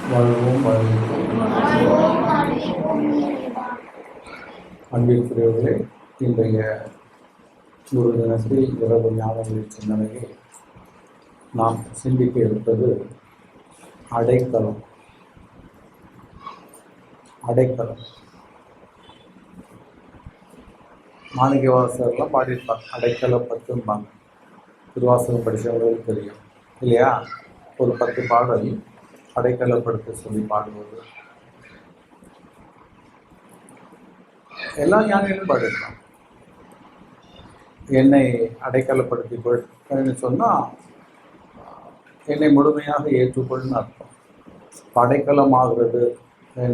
வாழ்வோம் வாழ்வோம். அன்பிற்குரியவர்களே, இன்றைய குரு தினத்தில் இரவு ஞாபக சிந்தனையை நாம் சிந்திக்க இருப்பது அடைக்கலம். அடைக்கலம் மாணிக்கவாசகர்லாம் பாடியிருப்பார். அடைக்கல பத்தும்பாங்க. திருவாசகம் படித்தவர்களுக்கு தெரியும் இல்லையா? ஒரு 10 பாடல் அடைக்கலப்படுத்த சொல்லி பாடுவது எல்லா ஞானிகளும் பாடிருக்காங்க. என்னை அடைக்கலப்படுத்தி கொள்னு சொன்னால் என்னை முழுமையாக ஏற்றுக்கொள்னு அர்த்தம். அடைக்கலமாகிறது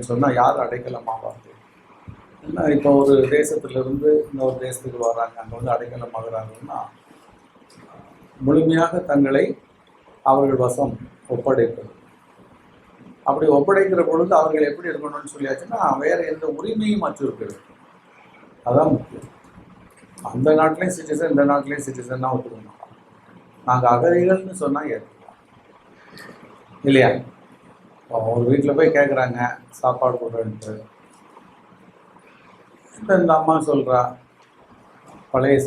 சொன்னால் யார் அடைக்கலமாகாது? ஏன்னா இப்போ ஒரு தேசத்திலிருந்து இன்னொரு தேசத்துக்கு வர்றாங்க, அங்கே வந்து அடைக்கலமாகறாங்கன்னா முழுமையாக தங்களை அவர்கள் வசம் ஒப்படைப்பது. அப்படி ஒப்படைக்கிற பொழுது அவர்கள் எப்படி இருக்கணும்னு சொல்லியாச்சுன்னா வேற எந்த உரிமையும் அச்சுறுத்தல். அதான் முக்கியம். அந்த நாட்டிலையும் சிட்டிசன், இந்த நாட்டிலையும் சிட்டிசன் தான் ஒத்துக்கணும். நாங்கள் அகதிகள்னு சொன்னால் ஏற்றுக்கலாம் இல்லையா? ஒரு வீட்டில் போய் கேட்குறாங்க சாப்பாடு போடுறேன்ட்டு. இப்போ இந்த அம்மா சொல்கிறா, பழைய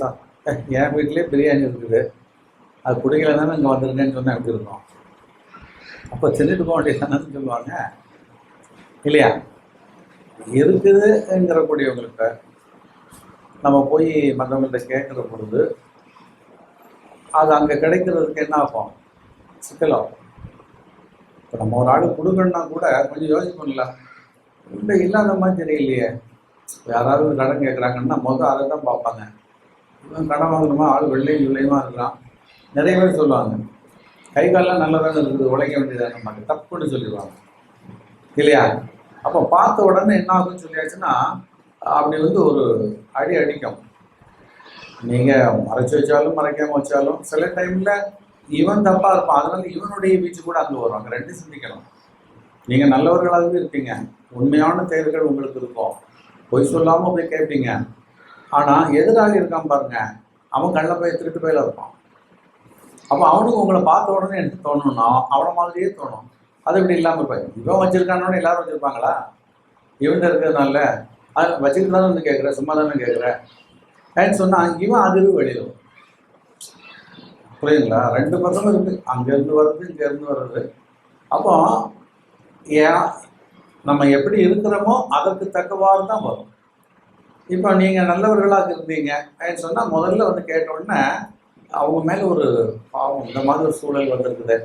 என் வீட்டிலே பிரியாணி இருக்குது, அது பிடிக்கல தானே இங்கே வந்துருக்கேன்னு சொன்னால் எப்படி இருக்கும்? அப்போ தின்னுட்டு போக வேண்டியதானு சொல்லுவாங்க இல்லையா? இருக்குதுங்கிற கூடியவங்கள்ட்ட நம்ம போய் மற்றவங்கள்ட்ட கேட்குற பொழுது அது அங்கே கிடைக்கிறதுக்கு என்ன ஆகும்? சிக்கலாகும். இப்போ நம்ம ஒரு ஆள் கொடுக்கணுன்னா கூட கொஞ்சம் யோசிப்போம்ல, இல்லை இல்லாத மாதிரி தெரியலையே. யாராவது கடன் கேட்குறாங்கன்னா முதல் அதை தான் பார்ப்பாங்க. இவன் கடன் வாங்கணுமா, ஆள் வெள்ளையும் வெள்ளையுமா இருக்கிறான். நிறைய பேர் சொல்லுவாங்க கை காலெலாம் நல்லா தானே இருக்குது, உழைக்க வேண்டியதான மாதிரி தப்புன்னு சொல்லிடுவாங்க இல்லையா? அப்போ பார்த்த உடனே என்ன ஆகுன்னு சொல்லியாச்சுன்னா அப்படி வந்து ஒரு அடி அடிக்கும். நீங்கள் மறைச்சி வச்சாலும் மறைக்காம வச்சாலும் சில டைமில் இவன் தப்பாக இருப்பான், அதனால இவனுடைய வீச்சு கூட அங்கே வருவாங்க. ரெண்டும் சிந்திக்கணும். நீங்கள் நல்லவர்களாகவே இருப்பீங்க, உண்மையான தேர்வுகள் உங்களுக்கு இருக்கும், பொய் சொல்லாமல் போய் கேட்பீங்க. ஆனால் எதிராக இருக்கான் பாருங்க, அவன் கண்ணில் போய் திருட்டு போயில இருப்பான். அப்போ அவனுக்கு உங்களை பார்த்த உடனே எனக்கு தோணுன்னா அவனை மாதிரியே தோணும். அது இப்படி இல்லாமல் இருப்பாங்க. இவன் வச்சிருக்கானோன்னு எல்லாரும் வச்சுருப்பாங்களா? இவன் இருக்கிறதுனால அது வச்சுக்கிட்டு தானே வந்து கேட்குற, சும்மா தானே கேட்குறேன் ஏன்னு சொன்னால் இவன் அதிர்வு வெளியில். புரியுதுங்களா? 2 பக்கமும் இருக்குது, அங்கேருந்து வர்றது இங்கேருந்து வர்றது. அப்போ ஏன் நம்ம எப்படி இருக்கிறோமோ அதற்கு தக்கவாறு தான் வரும். இப்போ நீங்கள் நல்லவர்களாக இருந்தீங்க ஏன்னு சொன்னால் முதல்ல வந்து கேட்டோடனே அவங்க மேலே ஒரு பாவம், இந்த மாதிரி ஒரு சூழல் வந்திருக்குது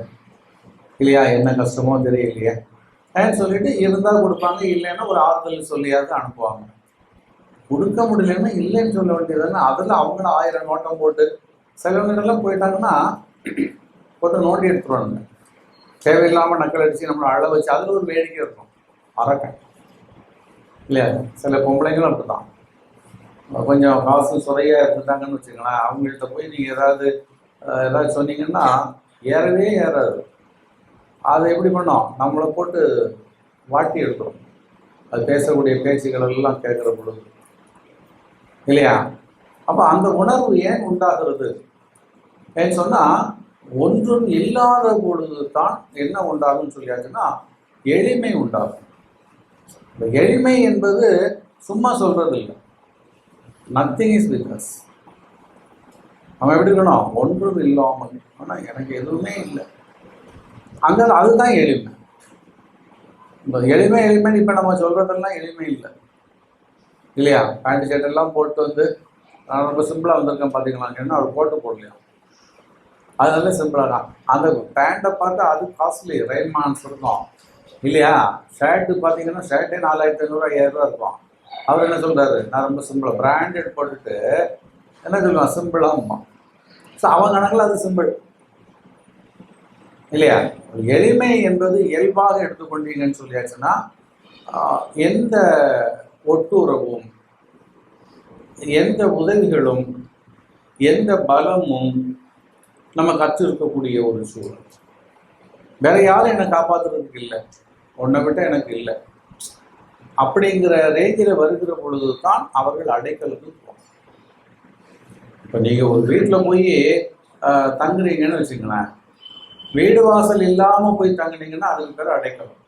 இல்லையா, என்ன கஷ்டமோ தெரியலையே ஏன்னு சொல்லிட்டு இருந்தால் கொடுப்பாங்க, இல்லைன்னா ஒரு ஆறுதல் சொல்லியாவது அனுப்புவாங்க. கொடுக்க முடியலன்னா இல்லைன்னு சொல்ல வேண்டியதுன்னா அதில் அவங்கள 1000 நோட்டம் போட்டு சிலவங்கெல்லாம் போயிட்டாங்கன்னா போட்டு நோண்டி எடுத்துருவாங்க. தேவையில்லாமல் நக்கல் அடித்து நம்மளை அழ வச்சு அதில் ஒரு வேடிக்கை இருக்கும். அரக்கன் இல்லையா? சில பொம்பளைங்களும் அப்படி தான். கொஞ்சம் காசு சுரையாக இருந்துட்டாங்கன்னு வச்சுக்கலாம், அவங்கள்ட்ட போய் நீங்கள் ஏதாவது சொன்னீங்கன்னா ஏறவே ஏறாது. அதை எப்படி பண்ணோம்? நம்மளை போட்டு வாட்டி எடுத்துரும். அது பேசக்கூடிய பேச்சுகள் எல்லாம் கேட்குற பொழுது இல்லையா? அப்போ அந்த உணர்வு ஏன் உண்டாகிறது ஏன்னு சொன்னால் ஒன்றும் இல்லாத பொழுது தான் என்ன உண்டாகும்னு சொல்லியாச்சுன்னா எளிமை உண்டாகும். இந்த எளிமை என்பது சும்மா சொல்கிறது இல்லை. Nothing is business. அவன் எப்படி இருக்கணும்? ஒன்றும் இல்லாமல், ஆனால் எனக்கு எதுவுமே இல்லை, அங்கே அதுதான் எளிமை. இந்த எளிமைன்னு இப்போ நம்ம சொல்கிறதெல்லாம் எளிமை இல்லை இல்லையா? பேண்ட் ஷர்ட்டெல்லாம் போட்டு வந்து நான் ரொம்ப சிம்பிளாக வந்திருக்கேன் பார்த்தீங்களாங்கன்னா அவர் போட்டு போடலையா, அது நல்ல சிம்பிளாக தான். அந்த பேண்ட்டை பார்த்து அது காஸ்ட்லி, ரெயின்மான்ஸ் இருக்கும் இல்லையா? ஷர்ட்டு பார்த்தீங்கன்னா ஷர்ட்டே 4500 5000 இருக்கும். அவர் என்ன சொல்கிறாரு? நான் ரொம்ப சிம்பிளாக பிராண்டட் போட்டுட்டு என்ன சொல்லுவான்? சிம்பிளாக. ஸோ அவன் கணக்கில் அது சிம்பிள் இல்லையா? எளிமை என்பது இயல்பாக எடுத்துக்கொண்டீங்கன்னு சொல்லியாச்சுன்னா எந்த ஒட்டுறவும், எந்த உதவிகளும், எந்த பலமும் நம்ம கற்றிருக்கக்கூடிய ஒரு சூழல். வேற யாரும் என்னை காப்பாற்றுறதுக்கு இல்லை, உன்னை விட்ட எனக்கு இல்லை அப்படிங்கிற ரேஞ்சில் வருகிற பொழுது தான் அவர்கள் அடைக்கலுக்கு போகும். இப்போ நீங்கள் ஒரு வீட்டில் போய் தங்குறீங்கன்னு வச்சுங்களேன், வீடு வாசல் இல்லாமல் போய் தங்குனீங்கன்னா அதுக்கு பேர் அடைக்கலம்.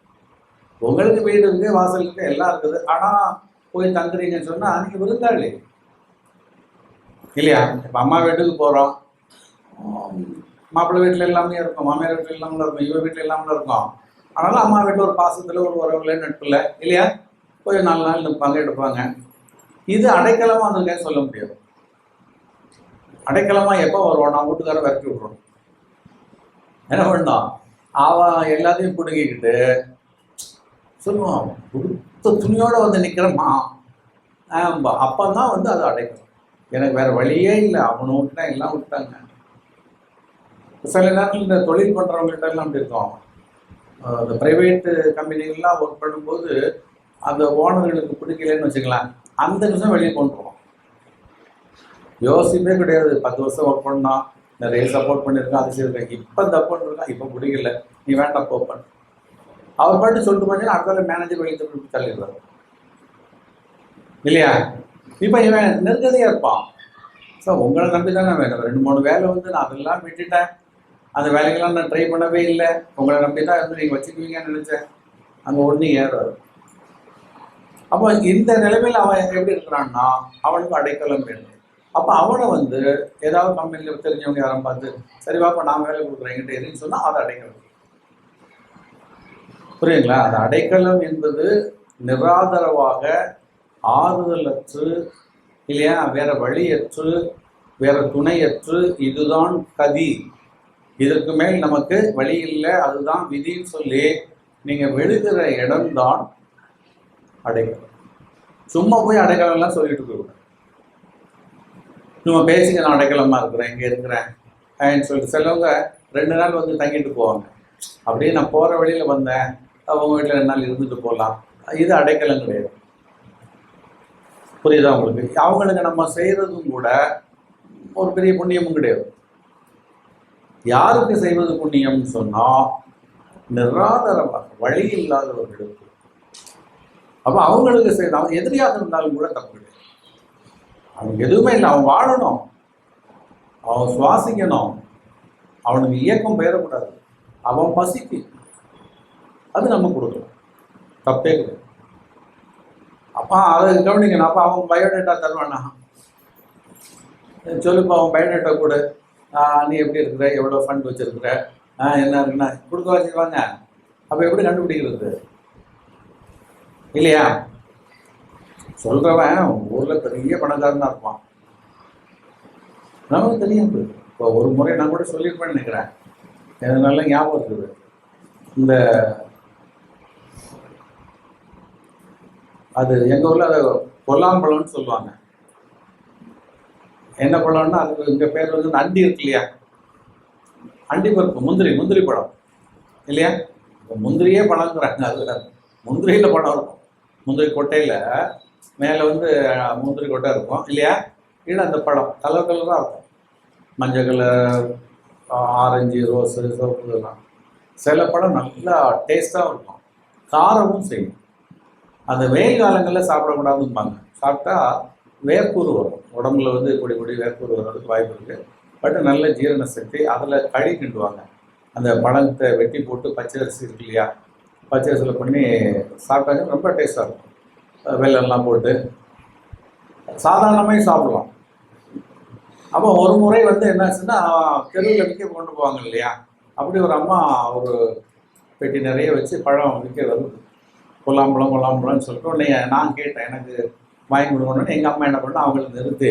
உங்களுக்கு வீடு இருக்கு, வாசல் இருக்கு, எல்லாம் இருக்குது. ஆனால் போய் தங்குறீங்கன்னு சொன்னால் நீங்கள் விருந்தாளி இல்லையா? இப்போ அம்மா வீட்டுக்கு போகிறோம், மாப்பிள்ளை வீட்டில் எல்லாமே இருக்கும், மாமியார் வீட்டில் இல்லாமல் இருக்கும், இவ வீட்டில் இல்லாமல் இருக்கும். ஆனாலும் அம்மா வீட்டில் ஒரு பாசத்தில், ஒரு உறவுல, நட்பில் இல்லையா போய் 4 நாள் நிற்பாங்க, எடுப்பாங்க. இது அடைக்கலமாக வந்திருக்கேன்னு சொல்ல முடியாது. அடைக்கலமாக எப்போ வருவோம்? நான் வீட்டுக்காரன் விரட்டி விட்றோம். என்ன பண்ணோம்? அவன் எல்லாத்தையும் பிடுங்கிக்கிட்டு சொல்லுவான், கொடுத்த துணியோடு வந்து நிற்கிறம்மா. அப்போ தான் வந்து அது அடைக்கலம். எனக்கு வேறு வழியே இல்லை, அவனை விட்டுட்டா எல்லாம் விட்டாங்க. சில நேரத்தில் இந்த தொழில் பண்ணுறவங்கள்ட்ட எல்லாம் அப்படி இருக்கும். இந்த ப்ரைவேட்டு கம்பெனிகள்லாம் ஒர்க் பண்ணும்போது அந்த ஓனர்களுக்கு பிடிக்கலன்னு வச்சுக்கலாம், அந்த நிமிஷம் வெளியே கொண்டுருவோம். யோசிப்பே கிடையாது. 10 வருஷம் ஒர்க் பண்ணோம், நிறைய சப்போர்ட் பண்ணியிருக்கேன், அது செய்யிருக்கேன், இப்போ தப்பு இருக்கான், இப்போ பிடிக்கல, நீ வேண்டாம் போப்பன். அவர் பாட்டு சொல்லிட்டு போனீங்கன்னா அடுத்த மேனேஜர் வெளியே தள்ளிடுவார் இல்லையா? இப்போ இவன் நெருக்கதியாக இருப்பான். சார் உங்களை நம்பி தானே வேணும், 2-3 வேலை வந்து நான் அதெல்லாம் விட்டுட்டேன், அந்த வேலைக்கெல்லாம் நான் ட்ரை பண்ணவே இல்லை, உங்களை நம்பி தான் இருந்து நீங்கள் வச்சுக்குவீங்கன்னு நினச்சேன். அங்கே ஒன்றும் ஏறாது. அப்போ இந்த நிலைமையில் அவன் எப்படி இருக்கிறான்னா அவனுக்கு அடைக்கலம் வேணும். அப்போ அவனை வந்து ஏதாவது கம்பெனியில் தெரிஞ்சவங்க யாரும் பார்த்து சரி வாப்பா நான் வேலை கொடுக்குறேன் என்கிட்ட எதுன்னு சொன்னால் அது அடைக்கலம். புரியுங்களா? அந்த அடைக்கலம் என்பது நிராதரவாக, ஆறுதலற்று இல்லையா, வேற வழியற்று, வேற துணையற்று, இதுதான் கதி, இதற்கு மேல் நமக்கு வழி இல்லை, அதுதான் விதின்னு சொல்லி நீங்கள் விழுகிற இடம்தான் அடைக்கலம். சும்மா போய் அடைக்கலம்லாம் சொல்லிட்டு போயிடுவேன். சும்மா பேசிக்க நான் அடைக்கலமாக இருக்கிறேன், இங்கே இருக்கிறேன் அப்படின்னு சொல்லிட்டு சிலவங்க 2 நாள் வந்து தங்கிட்டு போவாங்க. அப்படியே நான் போகிற வழியில் வந்தேன், அவங்க வீட்டில் 2 நாள் இருந்துட்டு போகலாம், இது அடைக்கலம் கிடையாது. புரியுதா உங்களுக்கு? அவங்களுக்கு நம்ம செய்கிறதும் கூட ஒரு பெரிய புண்ணியமும் கிடையாது. யாருக்கு செய்வது புண்ணியம்னு சொன்னால் நிராதரமாக வழி இல்லாதவர்களுக்கு. அப்போ அவங்களுக்கு செய்யணும். அவன் எதிரியாக இருந்தாலும் கூட தப்பு கிடையாது. அவனுக்கு எதுவுமே இல்லை, அவன் வாழணும், அவன் சுவாசிக்கணும், அவனுக்கு இயக்கம் பெயரக்கூடாது, அவன் பசிக்கு அது நம்ம கொடுக்கணும், தப்பே கிடையாது. அப்போ அதை கவனிக்கணும். அப்போ அவன் பயோடேட்டா தருவானா, சொல்லுப்பா அவன் பயோடேட்டா கூட, நீ எப்படி இருக்கிற, எவ்வளோ ஃபண்ட் வச்சுருக்குற, என்ன இருக்குன்னா கொடுக்க வச்சுருவாங்க. அப்போ எப்படி கண்டுபிடிக்கிறது இல்லையா? சொல்கிறவன் ஊரில் பெரிய பணக்காரனாக இருப்பான், நமக்கு தெரியாது. இப்போ ஒரு முறை நான் கூட சொல்லியிருப்பேன்னு நினைக்கிறேன், எனக்கு நல்லா ஞாபகம் இருக்குது. இந்த அது எங்கள் ஊரில் அதை கொல்லாம்பழம்னு சொல்லுவாங்க. என்ன பழம்னா அதுக்கு இங்கே பேர் வந்து அண்டி இருக்கு இல்லையா, அண்டி பருப்பு, முந்திரி பழம் இல்லையா? இப்போ முந்திரியே பழங்கிறாங்க. அதில் முந்திரியில் பழம் இருக்கும், முந்திரி கொட்டையில் மேலே வந்து முந்திரி கொட்டை இருக்கும் இல்லையா? கீழே அந்த பழம் கலர் கலராக இருக்கும், மஞ்சள் கலர், ஆரஞ்சு, ரோஸு, சிவப்பு இதெல்லாம். சில பழம் நல்லா டேஸ்ட்டாகவும் இருக்கும், காரமும் செய்யும். அந்த வெயில் காலங்களில் சாப்பிடக்கூடாதும்பாங்க. சாப்பிட்டா வேர்க்கூறு வரும், உடம்புல வந்து கொடி வேர்க்கூறு வர்றதுக்கு வாய்ப்பு இருக்குது. பட் நல்ல ஜீரண சக்தி. அதில் களி கிண்டுவாங்க. அந்த பழத்தை வெட்டி போட்டு பச்சை அரிசி இருக்கு இல்லையா, பச்சை அரிசியில் பண்ணி சாப்பிட்டாங்க, ரொம்ப டேஸ்ட்டாக இருக்கும். வெள்ளம்லாம் போட்டு சாதாரணமாக சாப்பிடலாம். அப்போ ஒரு முறை வந்து என்னாச்சுன்னா தெருவில் விற்க கொண்டு போவாங்க இல்லையா, அப்படி ஒரு அம்மா ஒரு பெட்டி நிறைய வச்சு பழம் விற்க வருது. கொல்லாம்பழம்னு சொல்லிட்டு உடனே நான் கேட்டேன், எனக்கு வாங்கி கொடுக்கணுன்னு. எங்கள் அம்மா என்ன பண்ணால் அவங்களுக்கு நிறுத்தி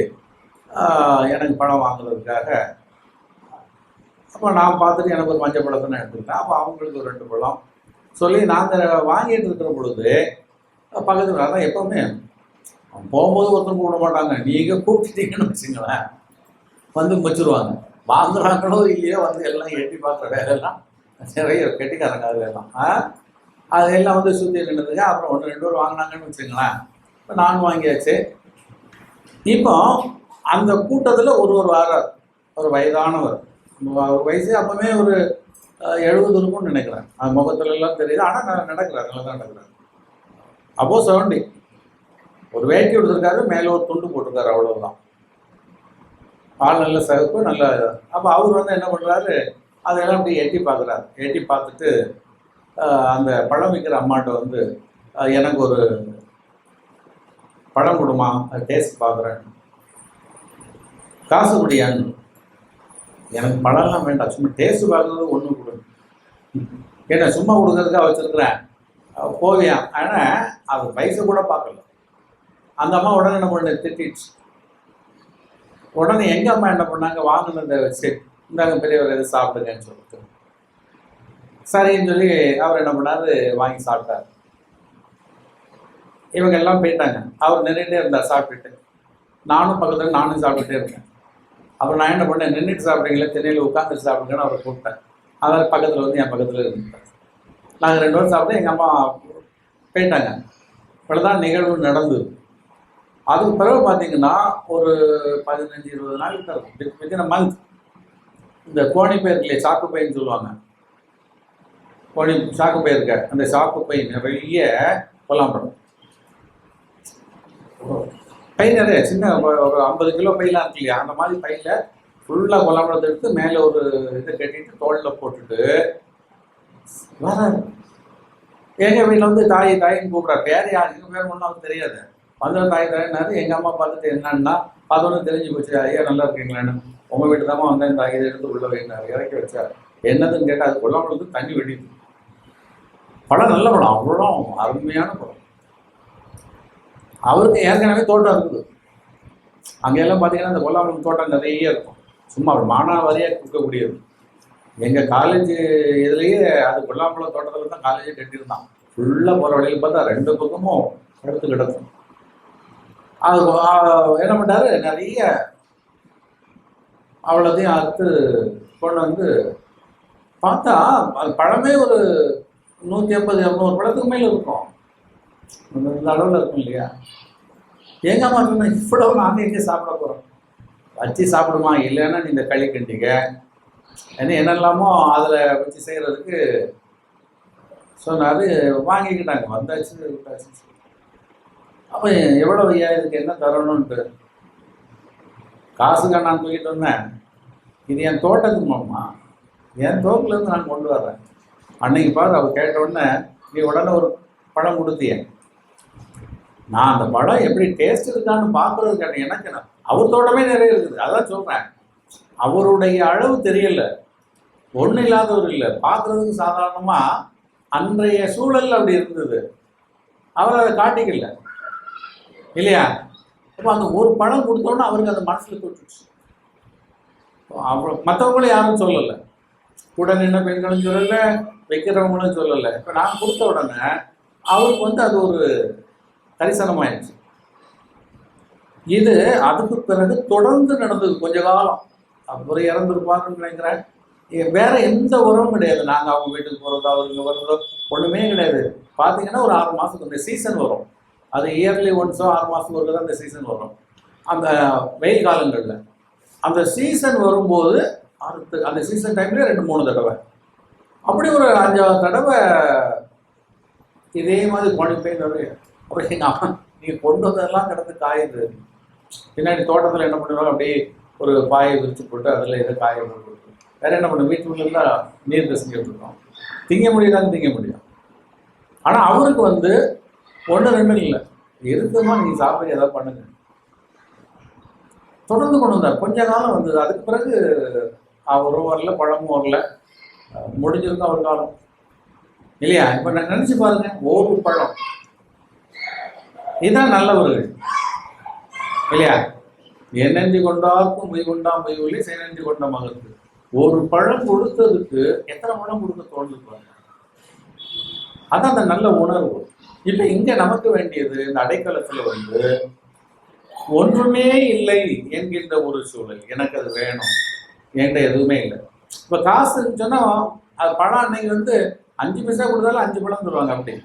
எனக்கு பழம் வாங்குறதுக்காக. அப்போ நான் பார்த்துட்டு எனக்கு ஒரு மஞ்சள் பழத்தை நான் எடுத்துக்கிட்டேன். அப்போ அவங்களுக்கு ஒரு 2 பழம் சொல்லி நாங்கள் வாங்கிட்டு இருக்கிற பொழுது பக்கத்தில் அதான் எப்போவுமே போகும்போது ஒருத்தர் கூப்பிட மாட்டாங்க, நீங்கள் கூப்பிட்டீங்கன்னு வச்சுங்களேன் வந்து வச்சுருவாங்க. வாங்குறாங்களோ இல்லையோ வந்து எல்லாம் எட்டி பார்க்குற வேலையெல்லாம் நிறைய கெட்டிக்காரங்க அதெல்லாம் அதையெல்லாம் வந்து சுற்றி நின்றுதுங்க. அப்புறம் 1-2 பேர் வாங்கினாங்கன்னு வச்சுங்களேன். இப்போ நான் வாங்கியாச்சு. இப்போ அந்த கூட்டத்தில் ஒரு வாரம் ஒரு வயதானவர், ஒரு வயசு அப்போவே ஒரு 70 இருக்கும்னு நினைக்கிறேன். அது முகத்துலலாம் தெரியுது, ஆனால் நான் நடக்கிறார், நல்லா தான் நடக்கிறார். அப்போ 70, ஒரு வேட்டி எடுத்திருக்காரு, மேலே ஒரு துண்டு போட்டிருக்காரு, அவ்வளோதான். ஆள் நல்ல சிவப்பு, நல்ல. அப்போ அவர் வந்து என்ன பண்ணுறாரு, அதெல்லாம் அப்படி எட்டி பார்க்குறாரு. எட்டி பார்த்துட்டு அந்த பழம் விற்கிற அம்மாட்ட வந்து எனக்கு ஒரு பழம் கொடுமா, டேஸ்ட் பார்க்குறேன். காசு குடியான்னு. எனக்கு பழம்லாம் வேண்டாம், சும்மா டேஸ்ட் பார்க்குறது ஒன்று கொடு. ஏன்னா சும்மா கொடுக்கறதுக்காக வச்சுருக்குறேன் போவியா. ஆனால் அது பைசா கூட பார்க்கல. அந்த அம்மா உடனே என்ன பண்ண திட்டிடுச்சு. உடனே எங்கள் அம்மா என்ன பண்ணாங்க, வாங்கினதை வச்சு இந்தாங்க பெரியவர் எது சாப்பிடுங்கன்னு சொல்லிட்டு சரின்னு சொல்லி அவர் என்ன பண்ணாரு, வாங்கி சாப்பிட்டார். இவங்க எல்லாம் போயிட்டாங்க. அவர் நின்றுட்டே இருந்தார் சாப்பிட்டுட்டு. நானும் பக்கத்தில் நானும் சாப்பிட்டுட்டே இருக்கேன். அப்புறம் நான் என்ன பண்ணேன், நின்றுட்டு சாப்பிட்றீங்களா, திண்ணையில் உட்காந்துட்டு சாப்பிடுங்கன்னு அவரை கூப்பிட்டேன். அதாவது பக்கத்தில் வந்து என் பக்கத்தில் இருந்துட்டார். நாங்கள் 2 பேரும் சாப்பிட்டு எங்கள் அம்மா போயிட்டாங்க. இவ்வளோதான் நிகழ்வு நடந்தது. அதுக்கு பிறகு பார்த்தீங்கன்னா ஒரு 15-20 நாளுக்கு இருக்கும், வித்தின் மந்த். இந்த கோணி பயிர் இல்லையே, சாக்கு பைன்னு சொல்லுவாங்க, கோணி சாக்கு பயிர் இருக்க, அந்த சாக்கு பை நிறைய கொல்லாம்பழம். பை நிறைய சின்ன ஒரு 50 கிலோ பையெலாம் இருக்கு இல்லையா, அந்த மாதிரி பையில் ஃபுல்லாக கொல்லாம்பழத்தை எடுத்து மேலே ஒரு இதை கட்டிட்டு தோளில் போட்டுட்டு வர எங்கள் வீட்டில் வந்து தாய் தாயின்னு கூப்பிட்றாரு. பேர் யார், எங்கள் பேர் ஒன்றும் அவருக்கு தெரியாது. வந்து தாய் தாயினாரு. எங்கள் அம்மா பார்த்துட்டு என்னன்னா பார்த்தோன்னு தெரிஞ்சு போச்சு, ஐயா நல்லா இருக்கீங்களான்னு. உங்கள் வீட்டு தாம்மா வந்தேன், தாய் இதை எடுத்து உள்ள வைனார், இறக்கி வச்சார். என்னதுன்னு கேட்டால் அது கொல்லாம்பழத்துக்கு தண்ணி வெடிது. பழம் நல்ல பழம், அவ்வளோ அருமையான பழம். அவருக்கு ஏற்கனவே தோட்டம் இருக்குது. அங்கெல்லாம் பார்த்தீங்கன்னா அந்த கொல்லாம்பழம் தோட்டம் நிறைய இருக்கும். சும்மா மானாவாரியாக கொடுக்கக்கூடியது. எங்கள் காலேஜ் இதுலேயே அது கொல்லாம்பழம் தோட்டத்தில் தான் காலேஜே கட்டியிருந்தான். ஃபுல்லாக போகிற வழியில் பார்த்தா 2 பக்கமும் எடுத்து கிடக்கும். அது என்ன பண்ணாரு, நிறைய அவ்வளோத்தையும் அறுத்து கொண்டு வந்து பார்த்தா அது பழமே ஒரு 150-200 பழத்துக்கு மேலே இருக்கும். இந்த அளவில் இருக்கும் இல்லையா. எங்கள் அம்மா சொன்னா, இவ்வளவு நாங்கள் எங்கே சாப்பிட போகிறோம், வச்சு சாப்பிடுமா, இல்லைன்னா நீ இந்த களி கிண்டிக்க என்ன என்னெல்லாமோ அதில் வச்சு செய்கிறதுக்கு சொன்னார். வாங்கிக்கிட்டாங்க, வந்தாச்சு விட்டாச்சு. அப்போ எவ்வளோ ஐயா இதுக்கு என்ன தரணுன்ட்டு காசுக்காக நான் தூக்கிட்டு வந்தேன். இது என் தோட்டத்துக்கு மாமா, என் தோப்புலேருந்து நான் கொண்டு வர்றேன். அன்னைக்கு பாரு அவர் கேட்ட உடனே நீ உடனே ஒரு பழம் கொடுத்திய. நான் அந்த பழம் எப்படி டேஸ்ட் இருக்கான்னு பார்க்குறதுக்கான எனக்கு அவர் தோட்டமே நிறைய இருக்குது. அதான் சொல்கிறேன், அவருடைய அளவு தெரியல, ஒன்றும் இல்லாதவர் இல்லை. பார்க்குறதுக்கு சாதாரணமாக அன்றைய சூழல் அப்படி இருந்தது. அவர் அதை காட்டிக்கல இல்லையா. அப்போ அந்த ஒரு பழம் கொடுத்தோன்னா அவருக்கு அந்த மனசில் தொட்டுச்சு. அப்புறம் மற்றவங்களும் யாரும் சொல்லலை, கூட நின்ன பெண்களும் சொல்லலை, வைக்கிறவங்களும் சொல்லலை. இப்போ நான் கொடுத்த உடனே அவருக்கு வந்து அது ஒரு கரிசனமாயிடுச்சு. இது அதுக்கு பிறகு தொடர்ந்து நடந்தது கொஞ்ச காலம். அப்புறம் இறந்துருப்பாருன்னு நினைக்கிறேன். வேற எந்த உறவும் கிடையாது. நாங்கள் அவங்க வீட்டுக்கு போகிறதோ அவருக்கு வர்றதோ ஒன்றுமே கிடையாது. பார்த்தீங்கன்னா ஒரு 6 மாதத்துக்கு இந்த சீசன் வரும். அது இயர்லி ஒன்ஸோ 6 மாதத்துக்கு ஒரு தான் அந்த சீசன் வரும். அந்த வெயில் காலங்களில் அந்த சீசன் வரும்போது அந்த சீசன் டைம்ல 2-3 தடவை அப்படி ஒரு 5-6 தடவை இதே மாதிரி குழம்பு நிறைய. அப்புறம் எங்கள் அம்மா நீங்கள் கொண்டு வந்ததெல்லாம் கிடந்து காயுது. பின்னாடி தோட்டத்தில் என்ன பண்ணுவாங்க, அப்படியே ஒரு பாயை விரிச்சு போட்டு அதில் எதை காய போட்டு வேற என்ன பண்ணும், வீட்டுக்குள்ளா நீர் செஞ்சுட்டு இருக்கோம். திங்க முடியுதான்னு திங்க முடியும். ஆனால் அவருக்கு வந்து 1-2 இல்லை, இருக்குமா நீங்கள் சாப்பிட்டு ஏதாவது பண்ணுங்க. தொடர்ந்து கொண்டு வந்தார். கொஞ்ச காலம் வந்தது. அதுக்கு பிறகு அவரும் வரல, பழமும் வரல, முடிஞ்சிருக்கும் அவர் காலம் இல்லையா. இப்போ நான் நினச்சி பாருங்க, ஒரு பழம் இதுதான் நல்லவர்கள் இல்லையா. என்னென்று கொண்டாருக்கும் மொய் கொண்டாம் மொய் ஒளி செய்நெஞ்சு கொண்ட மகத்து. ஒரு பழம் கொடுத்ததுக்கு எத்தனை பழம் கொடுக்க தோன்றுப்பாங்க. அதான் அந்த நல்ல உணர்வு. இப்போ இங்கே நமக்கு வேண்டியது இந்த அடைக்கலத்தில் வந்து ஒன்றுமே இல்லை என்கின்ற ஒரு சூழல். எனக்கு அது வேணும், என்கிட்ட எதுவுமே இல்லை. இப்போ காசுன்னு சொன்னால் அது பழம் அன்னைக்கு வந்து 5 பைசா கொடுத்தாலும் 5 பழம் தருவாங்க. அப்படி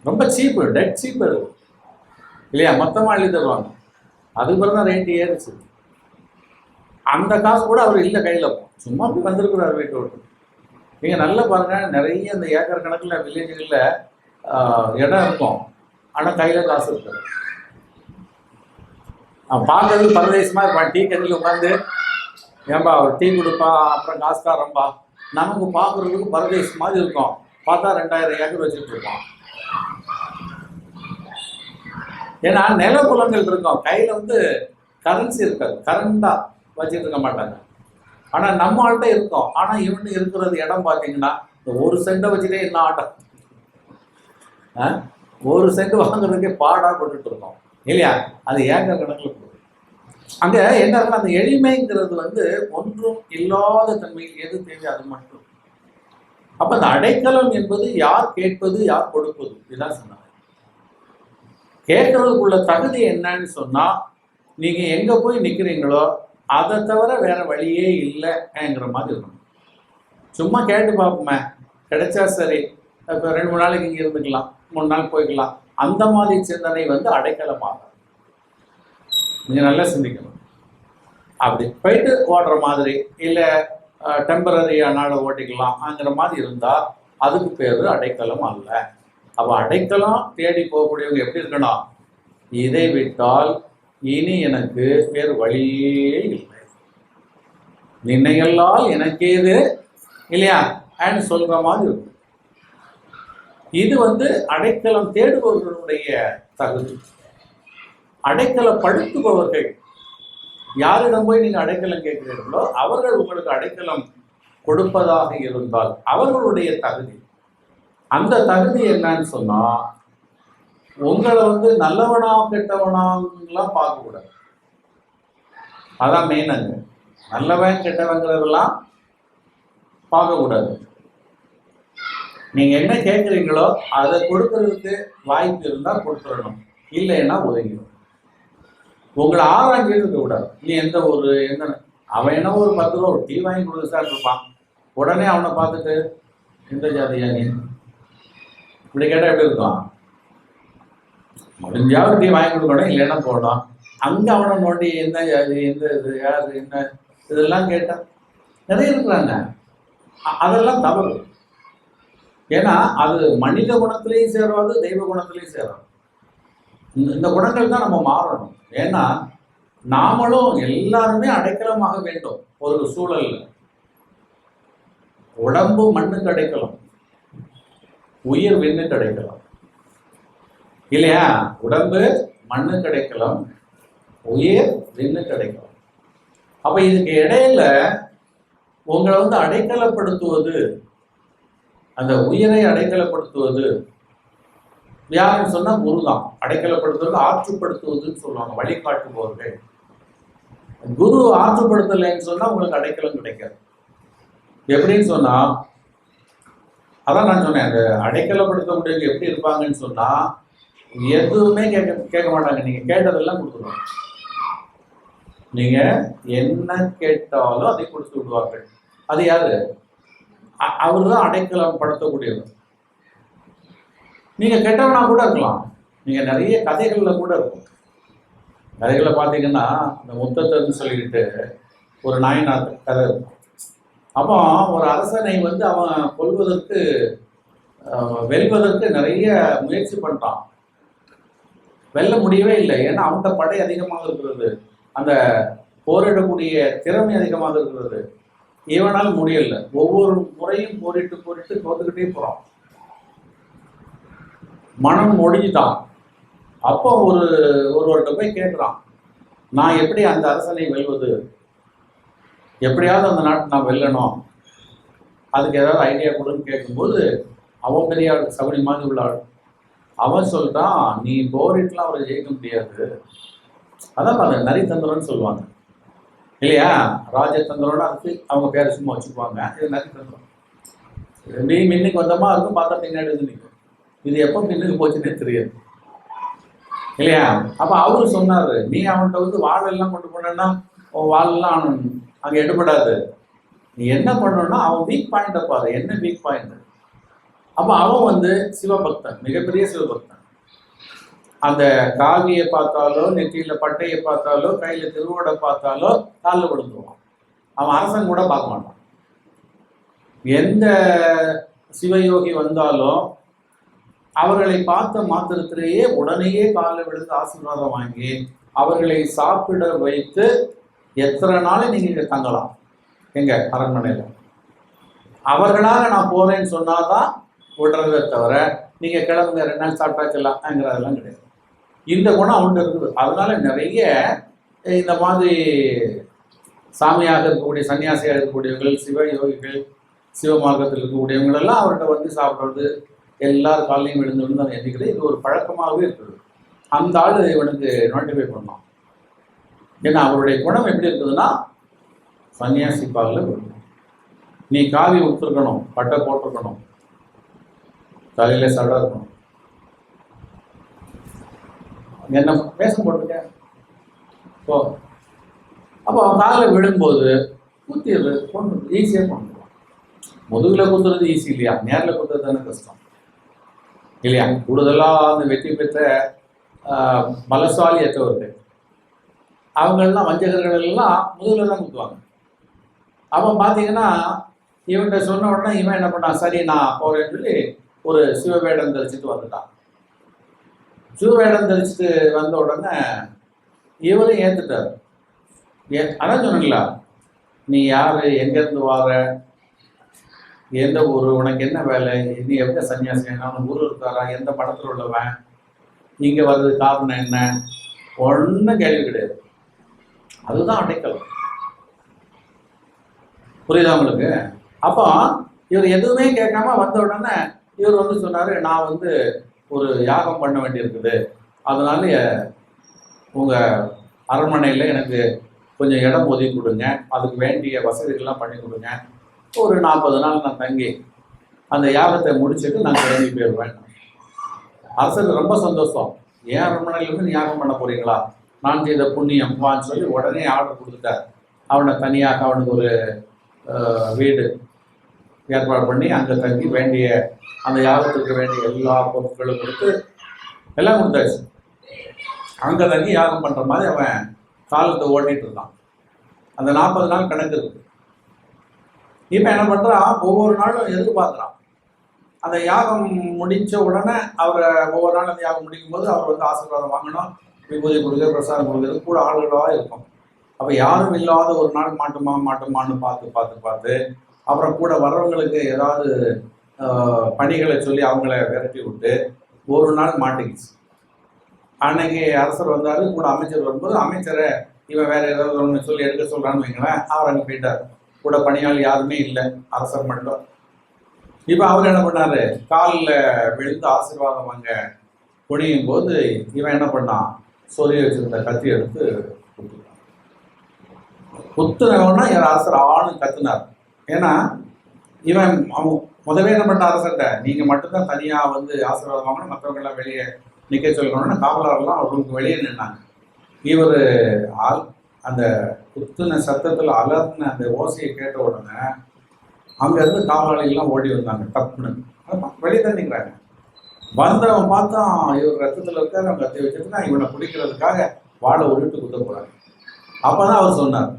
ரொம்ப சீப்பு, டெட் சீப்பு இருக்கும் இல்லையா. மொத்தமாக அள்ளி தருவாங்க. அதுக்கு பிறகு தான் ரேட்டு ஏறிச்சு. அந்த காசு கூட அவர் இல்லை கையில், சும்மா அப்படி வந்திருக்கிறார் வீட்டை விட்டு. நீங்கள் நல்லா பாருங்கள், நிறைய இந்த ஏக்கர் கணக்கில் வில்லேஜுகளில் இடம் இருக்கும், ஆனால் கையில் காசு இருக்காது. பார்க்கறது பரதேசமாக இருப்பான். டீ கடையில் உட்காந்து ஏன்பா அவர் டீ கொடுப்பா, அப்புறம் காசுக்காரம்பா நமக்கு பார்க்குறதுக்கு பரதேஷ் மாதிரி இருக்கும். பார்த்தா 2000 ஏக்கர் வச்சுட்டு இருக்கோம். ஏன்னா நிலப்புலங்கள் இருக்கும், கையில் வந்து கரன்சி இருக்காது, கரண்டாக வச்சுட்டு இருக்க மாட்டாங்க. ஆனால் நம்ம ஆள்கிட்ட இருக்கும். ஆனால் இவனு இருக்கிறது இடம் பார்த்தீங்கன்னா இந்த 1 சென்ட்டை வச்சுட்டே என்ன ஆட்டம், 1 சென்ட் வாங்குறதுக்கே பாடாக போட்டுட்டு இருக்கோம் இல்லையா? அது ஏக்கர் கணக்கில் போகுது. அங்கே என்ன இருக்குன்னா அந்த எளிமைங்கிறது வந்து ஒன்றும் இல்லாத தன்மையில் எது தேவை அது மட்டும். அப்போ அந்த அடைக்கலம் என்பது யார் கேட்பது யார் கொடுப்பது, இதுதான் சொன்னாங்க. கேட்கறதுக்குள்ள தகுதி என்னன்னு சொன்னா, நீங்க எங்க போய் நிக்கிறீங்களோ அதை தவிர வேற வழியே இல்லைங்கிற மாதிரி இருக்கணும். சும்மா கேட்டு பார்ப்போமே, கிடைச்சா சரி, இப்போ 2-3 நாளைக்கு இங்கே இருந்துக்கலாம், 3 நாள் போய்க்கலாம், அந்த மாதிரி சிந்தனை வந்து அடைக்கலமாகும். நீங்க நல்லா சிந்திக்கணும். அப்படி போயிட்டு ஓடுற மாதிரி இல்லை டெம்பரரியானால ஓட்டிக்கலாம்ங்கிற மாதிரி இருந்தால் அதுக்கு பேர் அடைக்கலம் அல்ல. அப்போ அடைக்கலம் தேடி போகக்கூடியவங்க எப்படி இருக்கணும்? இதை விட்டால் இனி எனக்கு வேறு வழியே இல்லை, நின்னையெல்லால் எனக்கேது இல்லையா அப்படின்னு சொல்ற மாதிரி இருக்கும். இது வந்து அடைக்கலம் தேடுபவர்களுடைய தகுதி. அடைக்கலப்படுத்துபவர்கள் யாரிடம் போய் நீங்க அடைக்கலம் கேட்கிறீர்களோ அவர்கள் உங்களுக்கு அடைக்கலம் கொடுப்பதாக இருந்தால் அவர்களுடைய தகுதி. அந்த தகுதி என்னன்னு சொன்னா, உங்களை வந்து நல்லவனா கெட்டவனாங்கலாம் பார்க்கக்கூடாது. அதான் மெயினாங்க. நல்லவன் கெட்டவங்கிறதெல்லாம் பார்க்கக்கூடாது. நீங்க என்ன கேட்குறீங்களோ அதை கொடுக்கறதுக்கு வாய்ப்பு இருந்தால் கொடுத்துடணும், இல்லைன்னா ஒதுங்கிடும். உங்களை ஆராய்ச்சி இருக்க கூடாது. நீ எந்த ஒரு எந்த அவன் என்ன ஒரு 10 ரூபா ஒரு டீ வாங்கி கொடுக்க சார் இருப்பான், உடனே அவனை பார்த்துட்டு எந்த ஜாதியா நீ இப்படி கேட்டால் எப்படி இருக்கும்? முடிஞ்சாவது டீ வாங்கி கொடுக்கணும், இல்லைன்னா போடணும். அங்கே அவனை நோண்டி என்ன ஜாதி, எந்த இது, யார், என்ன, இதெல்லாம் கேட்டான் நிறைய இருக்கிறாங்க. அதெல்லாம் தவறு. ஏன்னா அது மனித குணத்திலையும் சேராது, தெய்வ குணத்திலையும் சேராது. இந்த குணங்கள் தான் நம்ம மாறணும். ஏன்னா நாமளும் எல்லாருமே அடைக்கலமாக வேண்டும். ஒரு சூழல்ல உடம்பு மண்ணுக்கு அடைக்கலாம், உயிர் விண்ணுக்கு அடைக்கலாம் இல்லையா? உடம்பு மண்ணுக்கு அடைக்கலாம், உயிர் விண்ணுக்கு அடைக்கலாம். அப்ப இதுக்கு இடையில உங்களை வந்து அடைக்கலப்படுத்துவது, அந்த உயிரை அடைக்கலப்படுத்துவது யாருன்னு சொன்னா குரு தான். அடைக்கலப்படுத்துவது ஆற்றுப்படுத்துவதுன்னு சொல்லுவாங்க வழிகாட்டுபவர்கள். குரு ஆற்றுப்படுத்தலைன்னு சொன்னா உங்களுக்கு அடைக்கலம் கிடைக்காது. எப்படின்னு சொன்னா, அதான் நான் சொன்னேன், அந்த அடைக்கலப்படுத்தக்கூடியவங்க எப்படி இருப்பாங்கன்னு சொன்னா எதுவுமே கேட்க மாட்டாங்க. நீங்க கேட்டதெல்லாம் கொடுத்துருவாங்க. நீங்க என்ன கேட்டாலும் அதை கொடுத்து விடுவார்கள். அது யாரு? அவர் தான் அடைக்கலம் படுத்தக்கூடியவர். நீங்க கெட்டவனா கூட இருக்கலாம். நீங்க நிறைய கதைகள்ல கூட இருக்கும். கதைகளை பார்த்தீங்கன்னா இந்த முத்தத்தன்னு சொல்லிக்கிட்டு ஒரு நாயனார் கதை இருக்கும். அப்போ ஒரு அரசனை வந்து அவன் கொல்வதற்கு வெல்வதற்கு நிறைய முயற்சி பண்றான். வெல்ல முடியவே இல்லை. ஏன்னா அவன்கிட்ட படை அதிகமாக இருக்கிறது, அந்த போரிடக்கூடிய திறமை அதிகமாக இருக்கிறது. இவனால் முடியல. ஒவ்வொரு முறையும் போரிட்டு தோத்துக்கிட்டே போறான். மனம் ஒடிஞ்சுட்டான். அப்போ ஒருவர்கிட்ட போய் கேட்குறான், நான் எப்படி அந்த அரசனை வெல்வது, எப்படியாவது அந்த நாட்டை நான் வெல்லணும், அதுக்கு ஏதாவது ஐடியா கொடுன்னு கேட்கும்போது அவன் பெரிய சகுனி மாதிரி உள்ளாள். அவன் சொல்லிட்டான், நீ போரிட்டுலாம் அவரை ஜெயிக்க முடியாது. அதான் அந்த நரித்தந்திரம்னு சொல்லுவாங்க இல்லையா? ராஜதந்திரம்னு அதுக்கு அவங்க பேரை சும்மா வச்சுக்குவாங்க. இது நரித்தந்திரம். நீ மின்னுக்கு வந்தமா இருக்கும், பார்த்தா பின்னாடி வந்து நிற்கும். இது எப்போ பின்னுக்கு போச்சுன்னே தெரியாது இல்லையா? அப்போ அவரு சொன்னாரு, நீ அவன்கிட்ட வந்து வாழெல்லாம் கொண்டு போனா வாழெல்லாம் அங்கே எடுபடாது. நீ என்ன பண்ணணும்னா அவன் வீக் பாயிண்ட்டை பாரு, என்ன வீக் பாயிண்ட். அப்போ அவன் வந்து சிவபக்தன், மிகப்பெரிய சிவபக்தன். அந்த காவியை பார்த்தாலோ, நெற்றியில பட்டையை பார்த்தாலோ, கையில திருவோடை பார்த்தாலோ காலில் விழுந்துருவான். அவன் அரசன் கூட பார்க்க மாட்டான். எந்த சிவயோகி வந்தாலும் அவர்களை பார்த்த மாத்திரத்திலேயே உடனேயே காலில் விழுந்து ஆசீர்வாதம் வாங்கி அவர்களை சாப்பிட வைத்து எத்தனை நாளை நீங்க தங்கலாம் எங்க அரண்மனையில். அவர்களாக நான் போறேன்னு சொன்னாதான் விடுறதை தவிர நீங்க கிளம்புங்க 2 நாள் சாப்பிட்டாச்சலாம்ங்கிறதெல்லாம் கிடையாது. இந்த குணம் அவன்கிட்ட இருக்குது. அதனால நிறைய இந்த மாதிரி சாமியாக இருக்கக்கூடிய சன்னியாசியாக இருக்கக்கூடியவர்கள், சிவ யோகிகள், சிவ மார்க்கத்தில் இருக்கக்கூடியவங்களெல்லாம் அவர்கிட்ட வந்து சாப்பிட்றது, எல்லாரும் காலையும் விழுந்து விழுந்து அவன் எந்திக்கிறது, இது ஒரு பழக்கமாகவே இருக்குது. அந்த ஆள் இவனுக்கு நோட்டிஃபை பண்ணான். ஏன்னா அவருடைய குணம் எப்படி இருக்குதுன்னா சன்னியாசி பாலில் விடணும். நீ காவி உடுத்துருக்கணும், பட்டை போட்டிருக்கணும், தலையில சடை இருக்கணும், என்ன வேஷம் போட்டிருக்க போ. அப்போ அவன் காலில் விழும்போது குத்திடுறது, கொண்டு ஈஸியாக கொண்டுருவான். முதுகில் குத்துறது ஈஸி இல்லையா, நேரில் குத்துறது தானே கஷ்டம் இல்லையா. கூடுதலாக அந்த வெற்றி பெற்ற பலசாலியற்றவர்கள் அவங்கெல்லாம் வஞ்சகர்கள் எல்லாம் முதுகில் தான் குத்துவாங்க. அவன் பார்த்தீங்கன்னா இவன்கிட்ட சொன்ன உடனே இவன் என்ன பண்ணான், சரி நான் போறேன்னு சொல்லி ஒரு சிவவேடம் தரிச்சுட்டு வந்துட்டான். சிவவேடம் தரிச்சுட்டு வந்த உடனே இவரும் ஏற்றுட்டார். அதான் சொன்னீங்களா, நீ யாரு, எங்கேருந்து வார, எந்த ஊர், உனக்கு என்ன வேலை, நீ எந்த சன்னியாசி, நான் ஊர் இருக்காரா, எந்த படத்தில் உள்ளவன், இங்கே வர்றது காரணம் என்ன, ஒன்றும் கேள்வி கிடையாது. அதுதான் அடைக்கலம். புரியுதா உங்களுக்கு? அப்போ இவர் எதுவுமே கேட்காம வந்த உடனே இவர் வந்து சொன்னார், நான் வந்து ஒரு யாகம் பண்ண வேண்டியிருக்குது, அதனால உங்கள் அரண்மனையில் எனக்கு கொஞ்சம் இடம் ஒதுக்கி கொடுங்க, அதுக்கு வேண்டிய வசதிகள்லாம் பண்ணி கொடுங்க, ஒரு 40 நாள் நான் தங்கி அந்த யாகத்தை முடிச்சுட்டு நான் கிளம்பி போயிடுவேன். அரசருக்கு ரொம்ப சந்தோஷம். ஏன் அரண்மனையிலேருந்து நீ யாகம் பண்ண போறீங்களா, நான் செய்த புண்ணியம் வான்னு சொல்லி உடனே ஆர்டர் கொடுத்துட்டார். அவனை தனியாக அவனுக்கு ஒரு வீடு ஏற்பாடு பண்ணி அங்கே தங்கி வேண்டிய அந்த யாகத்துக்கு வேண்டிய எல்லா பொருட்களும் கொடுத்து எல்லாம் கொடுத்தாச்சு. அங்கே தங்கி யாகம் பண்ணுற மாதிரி அவன் காலத்தை ஓட்டிகிட்டு இருந்தான். அந்த 40 நாள் கணக்கு இருக்கு. இப்போ என்ன பண்ணுறான், ஒவ்வொரு நாளும் எதிர்பார்க்குறான். அந்த யாகம் முடித்த உடனே அவரை ஒவ்வொரு நாள் அந்த யாகம் முடிக்கும் போது அவர் வந்து ஆசீர்வாதம் வாங்கணும், விபூதி கொடுக்குறது, பிரசாதம் கொடுக்குறது, கூட ஆளுகளாக இருக்கும். அப்போ யாரும் இல்லாத ஒரு நாள் மாட்டுமான்னு பார்த்து அப்புறம் கூட வர்றவங்களுக்கு ஏதாவது பணிகளை சொல்லி அவங்கள விரட்டி விட்டு ஒரு நாள் மாட்டிக்கிச்சு. அன்னைக்கு அரசர் வந்தார், கூட அமைச்சர் வரும்போது அமைச்சரை இவன் வேற ஏதாவது ஒன்று சொல்லி எடுக்க சொல்கிறான்னு வைங்களேன், அவர் அங்கே போயிட்டார். கூட பணியாளர் யாருமே இல்லை, அரசர் மட்டும். இப்போ அவர் என்ன பண்ணார், காலில் விழுந்து ஆசீர்வாதம் அங்கே குனியும் போது இவன் என்ன பண்ணான், சொல்லி வச்சிருந்த கத்தி எடுத்து குத்துனவனா அரசர் ஆணு கத்துனார். ஏன்னா இவன் அவன் முதவே என்ன பண்ண அரசர்கிட்ட, நீங்கள் மட்டும்தான் தனியாக வந்து ஆசீர்வாதம் வாங்கணும், மற்றவங்க எல்லாம் வெளியே நிற்க சொல்லணும்னு காவலர்லாம் அவருக்கு வெளியே நின்னாங்க. இவர் அந்த குத்துன சத்தத்தில் அலர்ன அந்த ஓசையை கேட்ட உடனே அங்கேருந்து காவலாளிகள்லாம் ஓடி வந்தாங்க. டப்புன்னு வெளியே தான் நிற்கிறாங்க. வந்தவன் பார்த்தா இவர் ரத்தத்தில் இருக்காரு, அவன் கத்தி வச்சதுன்னா இவனை பிடிக்கிறதுக்காக வாழை உருட்டு குத்த போகிறாங்க. அப்போ தான் அவர் சொன்னார்,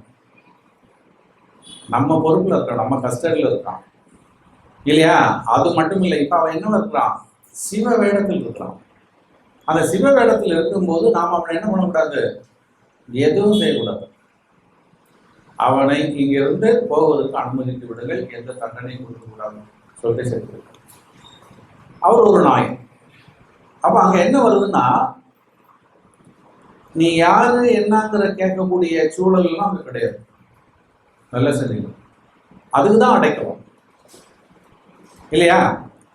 நம்ம பொறுப்பில் இருக்கான், நம்ம கஸ்டடியில் இருக்கான் இல்லையா. அது மட்டும் இல்லை, இப்போ அவன் என்ன இருக்கிறான், சிவ வேடத்தில் இருக்கிறான். அந்த சிவ வேடத்தில் இருக்கும்போது நாம் அவனை என்ன பண்ணக்கூடாது, எதுவும் செய்யக்கூடாது. அவனை இங்கிருந்து போவதற்கு அனுமதித்து விடுங்கள், எந்த தண்டனையும் கொடுக்கக்கூடாதுன்னு சொல்லிட்டு சேர்த்து அவர் ஒரு நாய். அப்போ அங்கே என்ன வருதுன்னா, நீ யாரு என்னங்கிற கேட்கக்கூடிய சூழல்லாம் அங்கே கிடையாது. நல்ல செஞ்சீங்க, அதுக்கு தான் அடைக்கலாம் இல்லையா.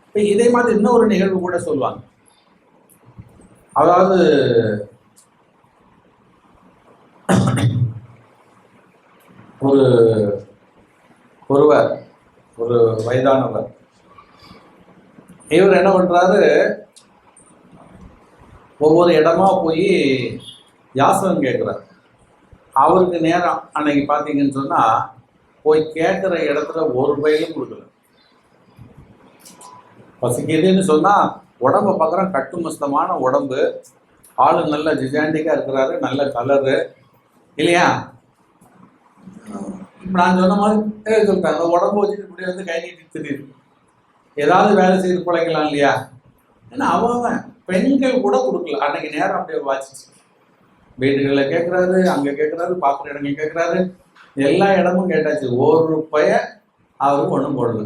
இப்போ இதே மாதிரி இன்னொரு நிகழ்வு கூட சொல்லுவாங்க. அதாவது ஒருவர் ஒரு வயதானவர், இவர் என்ன பண்றாரு, ஒவ்வொரு இடமா போய் யாசகம் கேட்குறாரு. அவருக்கு நேரம் அன்னைக்கு பார்த்தீங்கன்னு சொன்னால் போய் கேட்குற இடத்துல ஒரு பயிலும் கொடுக்கல. பசிக்குதுன்னு சொன்னால் உடம்பை பார்க்குறோம், கட்டுமஸ்தமான உடம்பு, ஆளு நல்ல ஜிஜாண்டிக்காக இருக்கிறாரு, நல்ல கலரு இல்லையா. இப்போ நான் சொன்ன மாதிரி சொல்லிட்டேன், அந்த உடம்பு வச்சுட்டு இப்படி வந்து கை நீட்டி திடீர் ஏதாவது வேலை செய்து பிழைக்கலாம் இல்லையா. ஏன்னா அவன் பெண்கள் கூட கொடுக்கல அன்னைக்கு நேரம். அப்படியே வாச்சிச்சு, வீடுகளில் கேட்குறாரு, அங்கே கேட்குறாரு, பார்க்குற இடங்கள் கேட்குறாரு, எல்லா இடமும் கேட்டாச்சு. ஒரு அவருக்கு ஒன்றும் போடல.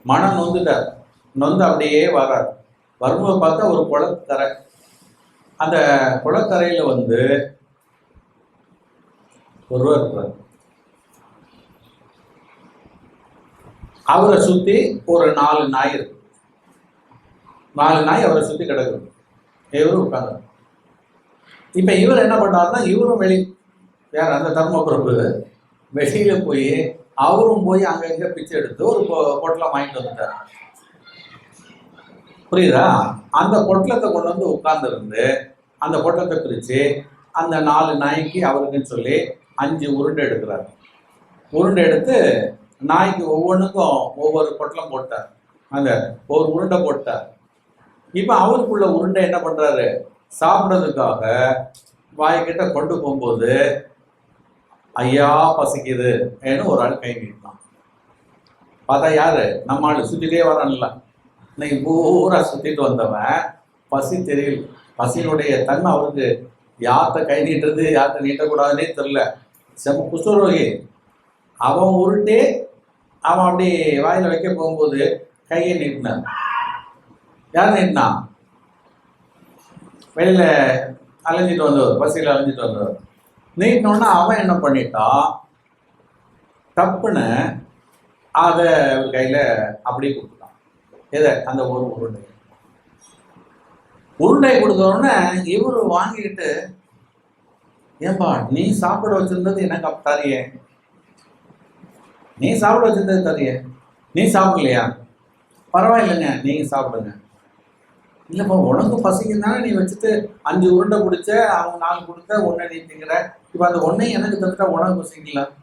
மனம் நொந்துட்டார். நொந்து அப்படியே வர்றார். வரும்போது பார்த்தா ஒரு குளக்கரை. அந்த குளக்கரையில் ஒருவர் இருக்கிறார். அவரை சுற்றி ஒரு 4 நாய் இருக்கு. 4 நாய் அவரை சுற்றி கிடக்குது. இவரும் உட்காந்து. இப்போ இவர் என்ன பண்ணாருன்னா, இவரும் வேற அந்த தர்மபுரப்பு வெளியில போய் அவரும் போய் அங்கங்க பிச்சை எடுத்து ஒரு பொட்டலம் வாங்கிட்டு வந்துட்டார். புரியுதா? அந்த பொட்டலத்தை கொண்டு வந்து உட்கார்ந்துருந்து அந்த பொட்டலத்தை பிரித்து அந்த 4 நாய்க்கு அவருக்குன்னு சொல்லி 5 உருண்டை எடுக்கிறார். உருண்டை எடுத்து நாய்க்கு ஒவ்வொன்றுக்கும் ஒவ்வொரு பொட்டலம் போட்டார். அந்த ஒரு உருண்டை போட்டார். இப்போ அவருக்குள்ள உருண்டை என்ன பண்ணுறாரு, சாப்பிட்றதுக்காக வாய்க்கிட்ட கொண்டு போகும்போது ஐயா பசிக்குது ஏன்னு ஒரு ஆள் கை நீட்டான். பார்த்தா யாரு, நம்ம ஆள் சுற்றிட்டே வரான்ல, இன்னைக்கு பூரா சுற்றிட்டு வந்தவன் பசி தெரியல. பசியினுடைய தன்மை அவருக்கு யார்கிட்ட கை நீட்டுறது யார்கிட்ட நீட்டக்கூடாதுன்னே தெரில. செம்ம குஷ்டரோகி. அவன் உருட்டே அவன் அப்படி வாயில் வைக்க போகும்போது கையை நீட்டினான். யார் நீட்டினா? வெளியில் அலைஞ்சிட்டு வந்தவர், பசியில் அலைஞ்சிட்டு வந்தவர். நீட்டினோன்னா அவன் என்ன பண்ணிட்டான், டப்புன்னு அதை கையில் அப்படியே கொடுத்துட்டான். எதை? அந்த ஒரு உருண்டை கொடுத்தோடனே இவர் வாங்கிக்கிட்டு, ஏன்பா நீ சாப்பிட வச்சிருந்தது எனக்கு தரையே, நீ சாப்பிட வச்சிருந்தது தரையே, நீ சாப்பிடலையா? பரவாயில்லைங்க, நீங்கள் சாப்பிடுங்க. இல்லைப்பா உனக்கு பசிக்கும் தானே நீ வச்சுட்டு 5 உருண்டை பிடிச்ச, அவங்க 4 கொடுத்த, ஒன்றை நீ திங்கிற. இப்போ அந்த ஒன்றை எனக்கு தந்துட்டா உனக்கு பசிக்கலாம்.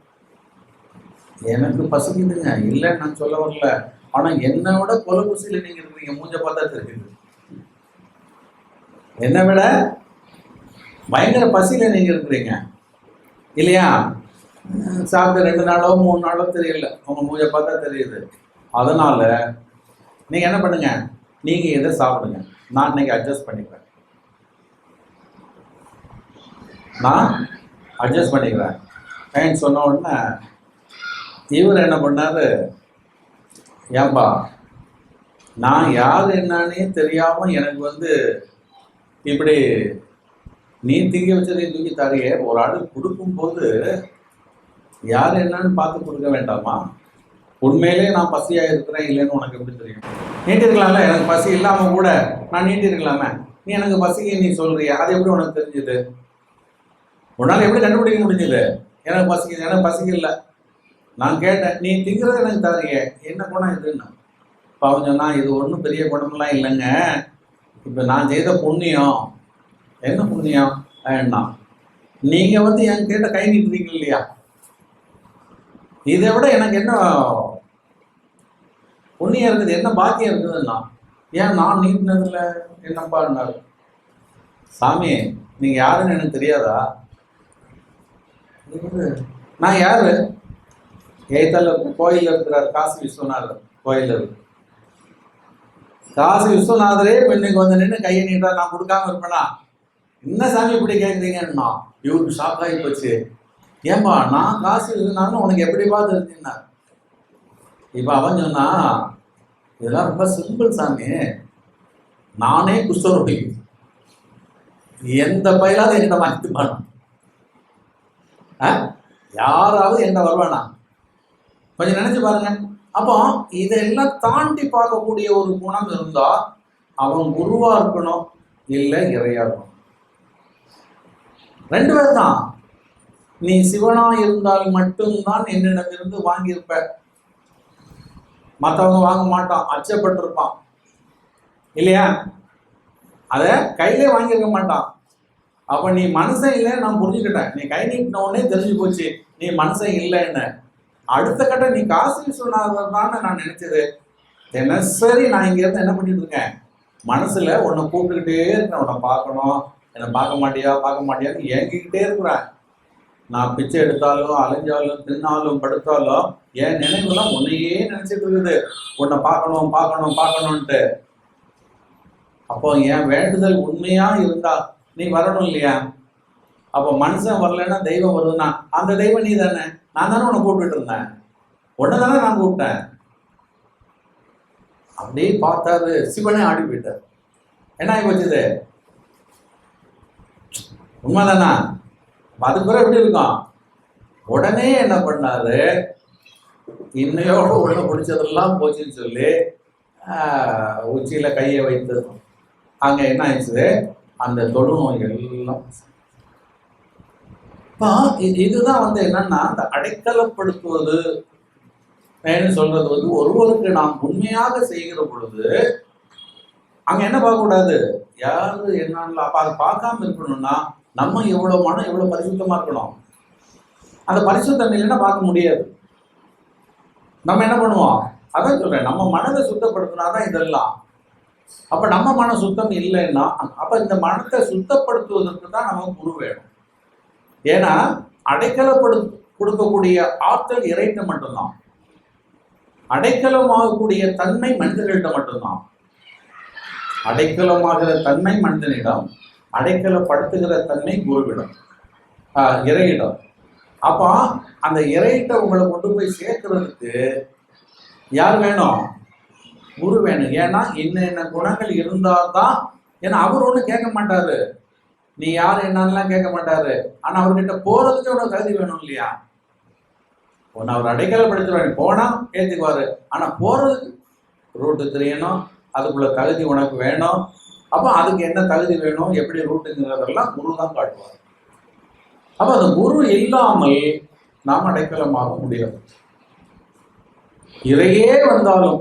எனக்கு பசிக்குதுங்க, இல்லைன்னு நான் சொல்ல வரல. ஆனால் என்னை விட கொலை குசியில் நீங்கள் இருக்கிறீங்க. மூஞ்ச பார்த்தா தெரியுது. என்னை விட பயங்கர பசியில் நீங்கள் இருக்கிறீங்க இல்லையா? சாப்பிட்டு 2 நாளோ 3 நாளோ தெரியல, உங்க மூஞ்ச பார்த்தா தெரியுது. அதனால நீங்கள் என்ன பண்ணுங்க, நீங்கள் எதை சாப்பிடுங்க, நான் இன்னைக்கு அட்ஜஸ்ட் பண்ணிக்கிறேன், நான் அட்ஜஸ்ட் பண்ணிக்கிறேன் ஏன்னு சொன்ன உடனே இவர் என்ன பண்ணாரு, ஏன்பா நான் யார் என்னன்னே தெரியாமல் எனக்கு இப்படி நீ திங்க வச்சதையும் தூக்கி தரையே ஒரு ஆள் கொடுக்கும்போது யார் என்னன்னு பார்த்து கொடுக்க வேண்டாமா? உண்மையிலே நான் பசியாக இருக்கிறேன் இல்லைன்னு உனக்கு எப்படி தெரியும்? நீட்டிருக்கலாம்ல, எனக்கு பசி இல்லாமல் கூட நான் நீட்டிருக்கலாமே. நீ எனக்கு பசிக்கு நீ சொல்றிய, அது எப்படி உனக்கு தெரிஞ்சுது? உன்னால் எப்படி கண்டுபிடிக்க முடிஞ்சது எனக்கு பசிக்குது? எனக்கு பசிக்கல. நான் கேட்டேன், நீ திங்கிறது எனக்கு தரையே, என்ன குணம் இதுன்னு. இப்போ அவன் சொன்னா, இது ஒன்றும் பெரிய குணமெல்லாம் இல்லைங்க, இப்போ நான் செய்த புண்ணியம். என்ன புண்ணியம்? வேண்டாம், நீங்கள் என் கேட்ட கை நீட்டுறீங்க இல்லையா, இதை விட எனக்கு என்ன புண்ணியம் இருக்குது, என்ன பாக்கியம் இருக்குதுன்னா, ஏன் நான் நீட்டினதில்ல என்னப்பான்னாரு. சாமி நீங்கள் யாருன்னு எனக்கு தெரியாதா? நான் யாரு? ஏத்தல கோயில் இருக்கிறார், காசி விஸ்வநாதர் கோயில் இருக்கு. காசி விஸ்வநாதரே இன்னைக்கு நின்று கையை நீட்டா நான் கொடுக்காம இருப்பேனா? என்ன சாமி இப்படி கேட்குறீங்கன்னா இவருக்கு ஷாக் ஆகி போச்சு. ஏன்பா நான் காசு விஸ்வநாதன் உனக்கு எப்படிப்பா தெரிஞ்சுன்னா? இப்போ அவன் சொன்னா, இதெல்லாம் ரொம்ப சிம்பிள் சாமி, நானே குஷ்டரோகி, எந்த பயிலாவது என்கிட்ட வாங்கிப்பானா? யாராவது என்கிட்ட வருவானா? கொஞ்சம் நினைச்சு பாருங்க. அப்போ இதெல்லாம் தாண்டி பார்க்கக்கூடிய ஒரு குணம் இருந்தா அவன் குருவா இருக்கணும், இல்லை இறையா இருக்கணும். 2 பேர் தான். நீ சிவனா இருந்தால் மட்டும்தான் என்னிடமிருந்து வாங்கியிருப்ப, மற்றவங்க வாங்க மாட்டான், அச்சப்பட்டிருப்பான் இல்லையா? அதை கையிலே வாங்கியிருக்க மாட்டான். அப்ப நீ மனுஷன் இல்லை நான் புரிஞ்சுக்கிட்டேன். நீ கை நீட்டின உடனே தெரிஞ்சு போச்சு நீ மனுஷன் இல்லைன்னு. அடுத்த கட்ட நீ காசி விஸ்வநாதர் நான் நினைச்சது. தினசரி நான் இங்க இருந்து என்ன பண்ணிட்டு இருக்கேன், மனசுல உன்னை கூப்பிட்டுக்கிட்டே இருக்கேன், உன்னை பார்க்கணும், என்னை பார்க்க மாட்டியான்னு ஏங்கிக்கிட்டே இருக்கிறேன். நான் பிச்சை எடுத்தாலும் அலைஞ்சாலும் தின்னாலும் படுத்தாலும் என் நினைவுலாம் உன்னையே நினைச்சிட்டு இருக்குது, உன்னை பார்க்கணும்ட்டு. அப்போ என் வேண்டுதல் உண்மையா இருந்தா நீ வரணும் இல்லையா? அப்போ மனுஷன் வரலன்னா தெய்வம் வருதுன்னா அந்த தெய்வம் நீ தானே, நான் தானே உன்னை கூப்பிட்டு இருந்தேன். ஒன்னதானே நான் கூப்பிட்டேன். அப்படியே பார்த்தாரு, சிவனே ஆடி போயிட்டார். என்ன ஆகி போச்சுது? உண்மைதானா? அதுக்கு பிறகு எப்படி இருக்கும்? உடனே என்ன பண்ணாரு, இன்னையோட உள்ள பிடிச்சதெல்லாம் போச்சுன்னு சொல்லி உச்சியில கையை வைத்து அங்க என்ன ஆயிடுச்சு, அந்த தொழுநோய்கள் எல்லாம். இதுதான் வந்து என்னன்னா, அந்த அடைக்கலப்படுத்துவது சொல்றது வந்து ஒருவருக்கு நாம் உண்மையாக செய்கிற பொழுது அங்க என்ன பார்க்க கூடாது, யாரு என்னன்னு அப்ப அதை பார்க்காம இருக்கணும்னா நம்ம எவ்வளவு மனம் எவ்வளவு பரிசுத்தமா இருக்கணும். அந்த பரிசுத்தம் இல்லைன்னா பார்க்க முடியாது. நம்ம என்ன பண்ணுவோம், அதான் சொல்றேன், நம்ம மனதை சுத்தப்படுத்தினாதான் இதெல்லாம். அப்ப நம்ம மன சுத்தம் இல்லைன்னா அப்ப இந்த மனத்தை சுத்தப்படுத்துவதற்கு தான் நமக்கு குரு வேணும். ஏன்னா கொடுக்கக்கூடிய ஆற்றல் இறைட்ட மட்டும்தான். அடைக்கலமாகக்கூடிய தன்மை மனிதர்கள்ட்ட மட்டும்தான். அடைக்கலமாகிற தன்மை மனிதனிடம், அடைக்கலப்படுத்துகிற தன்மை குருவிடம், இறையிடம். அப்போ அந்த இறையிட்ட உங்களை கொண்டு போய் சேர்க்கறதுக்கு யார் வேணும்? குரு வேணும். ஏன்னா என்ன குணங்கள் இருந்தால்தான். ஏன்னா அவர் ஒன்றும் கேட்க மாட்டாரு, நீ யார் என்னன்னெலாம் கேட்க மாட்டாரு. ஆனா அவர்கிட்ட போறதுக்கு உனக்கு தகுதி வேணும் இல்லையா? ஒன்று அவர் அடைக்கலப்படுத்துவாரு, போனா ஏற்றுக்குவாரு. ஆனா போறதுக்கு ரூட்டு தெரியணும், அதுக்குள்ள தகுதி உனக்கு வேணும். அப்போ அதுக்கு என்ன தகுதி வேணும், எப்படி ரூட்டுங்கிறதெல்லாம் குரு தான் காட்டுவார். அப்போ அந்த குரு இல்லாமல் நாம் அடைக்கலமாக முடியாது. இறையே வந்தாலும்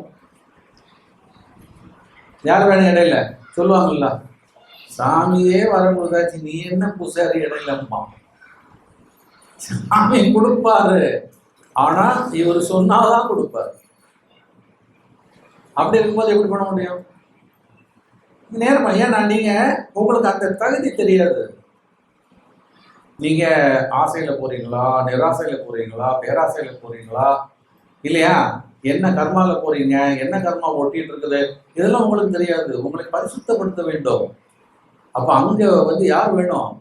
யார் வேணும் இடையில சொல்லுவாங்கல்ல, சாமியே வர முடியாச்சு, நீ என்ன பூசாரி இடையிலம்மா. சாமி கொடுப்பாரு, ஆனா இவர் சொன்னாதான் கொடுப்பாரு. அப்படி இருக்கும்போது எப்படி பண்ண முடியும்? நேரமா, ஏன்னா நீங்க உங்களுக்கு அந்த தகுதி தெரியாது. நீங்க ஆசையில போறீங்களா, நிராசையில போறீங்களா, பேராசையில போறீங்களா, இல்லையா, என்ன கர்மால போறீங்க, என்ன கர்மா ஒட்டிட்டு இருக்குது, இதெல்லாம் உங்களுக்கு தெரியாது. உங்களை பரிசுத்தப்படுத்த வேண்டும். அப்ப அங்க வந்து யார் வேணும்?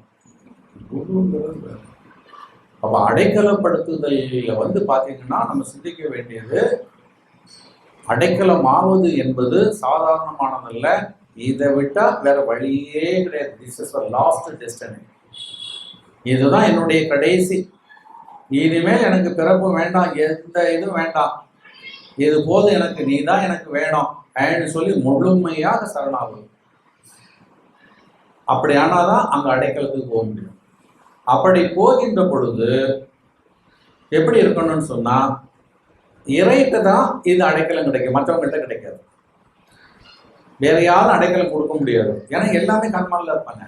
அப்ப அடைக்கலப்படுத்துதல வந்து பாத்தீங்கன்னா நம்ம சிந்திக்க வேண்டியது, அடைக்கலமாவது என்பது சாதாரணமானதல்ல. இதை விட்டா வேற வழியே கிடையாது. This is last destiny. இதுதான் என்னுடைய கடைசி. இனிமேல் எனக்கு பிறப்பு வேண்டாம், எந்த இதுவும் வேண்டாம், இது போது எனக்கு, நீ தான் எனக்கு வேணும் அப்படின்னு சொல்லி முழுமையாக சரணாகும். அப்படி ஆனாதான் அங்க அடைக்கலத்துக்கு போக முடியும். அப்படி போகின்ற பொழுது எப்படி இருக்கணும்னு சொன்னா, இறைக்கு தான் இது அடைக்கலம் கிடைக்கும், மற்றவங்கள்ட்ட கிடைக்காது. வேற யாரும் அடைக்கலம் கொடுக்க முடியாது. ஏன்னா எல்லாமே கர்மால இருப்பாங்க.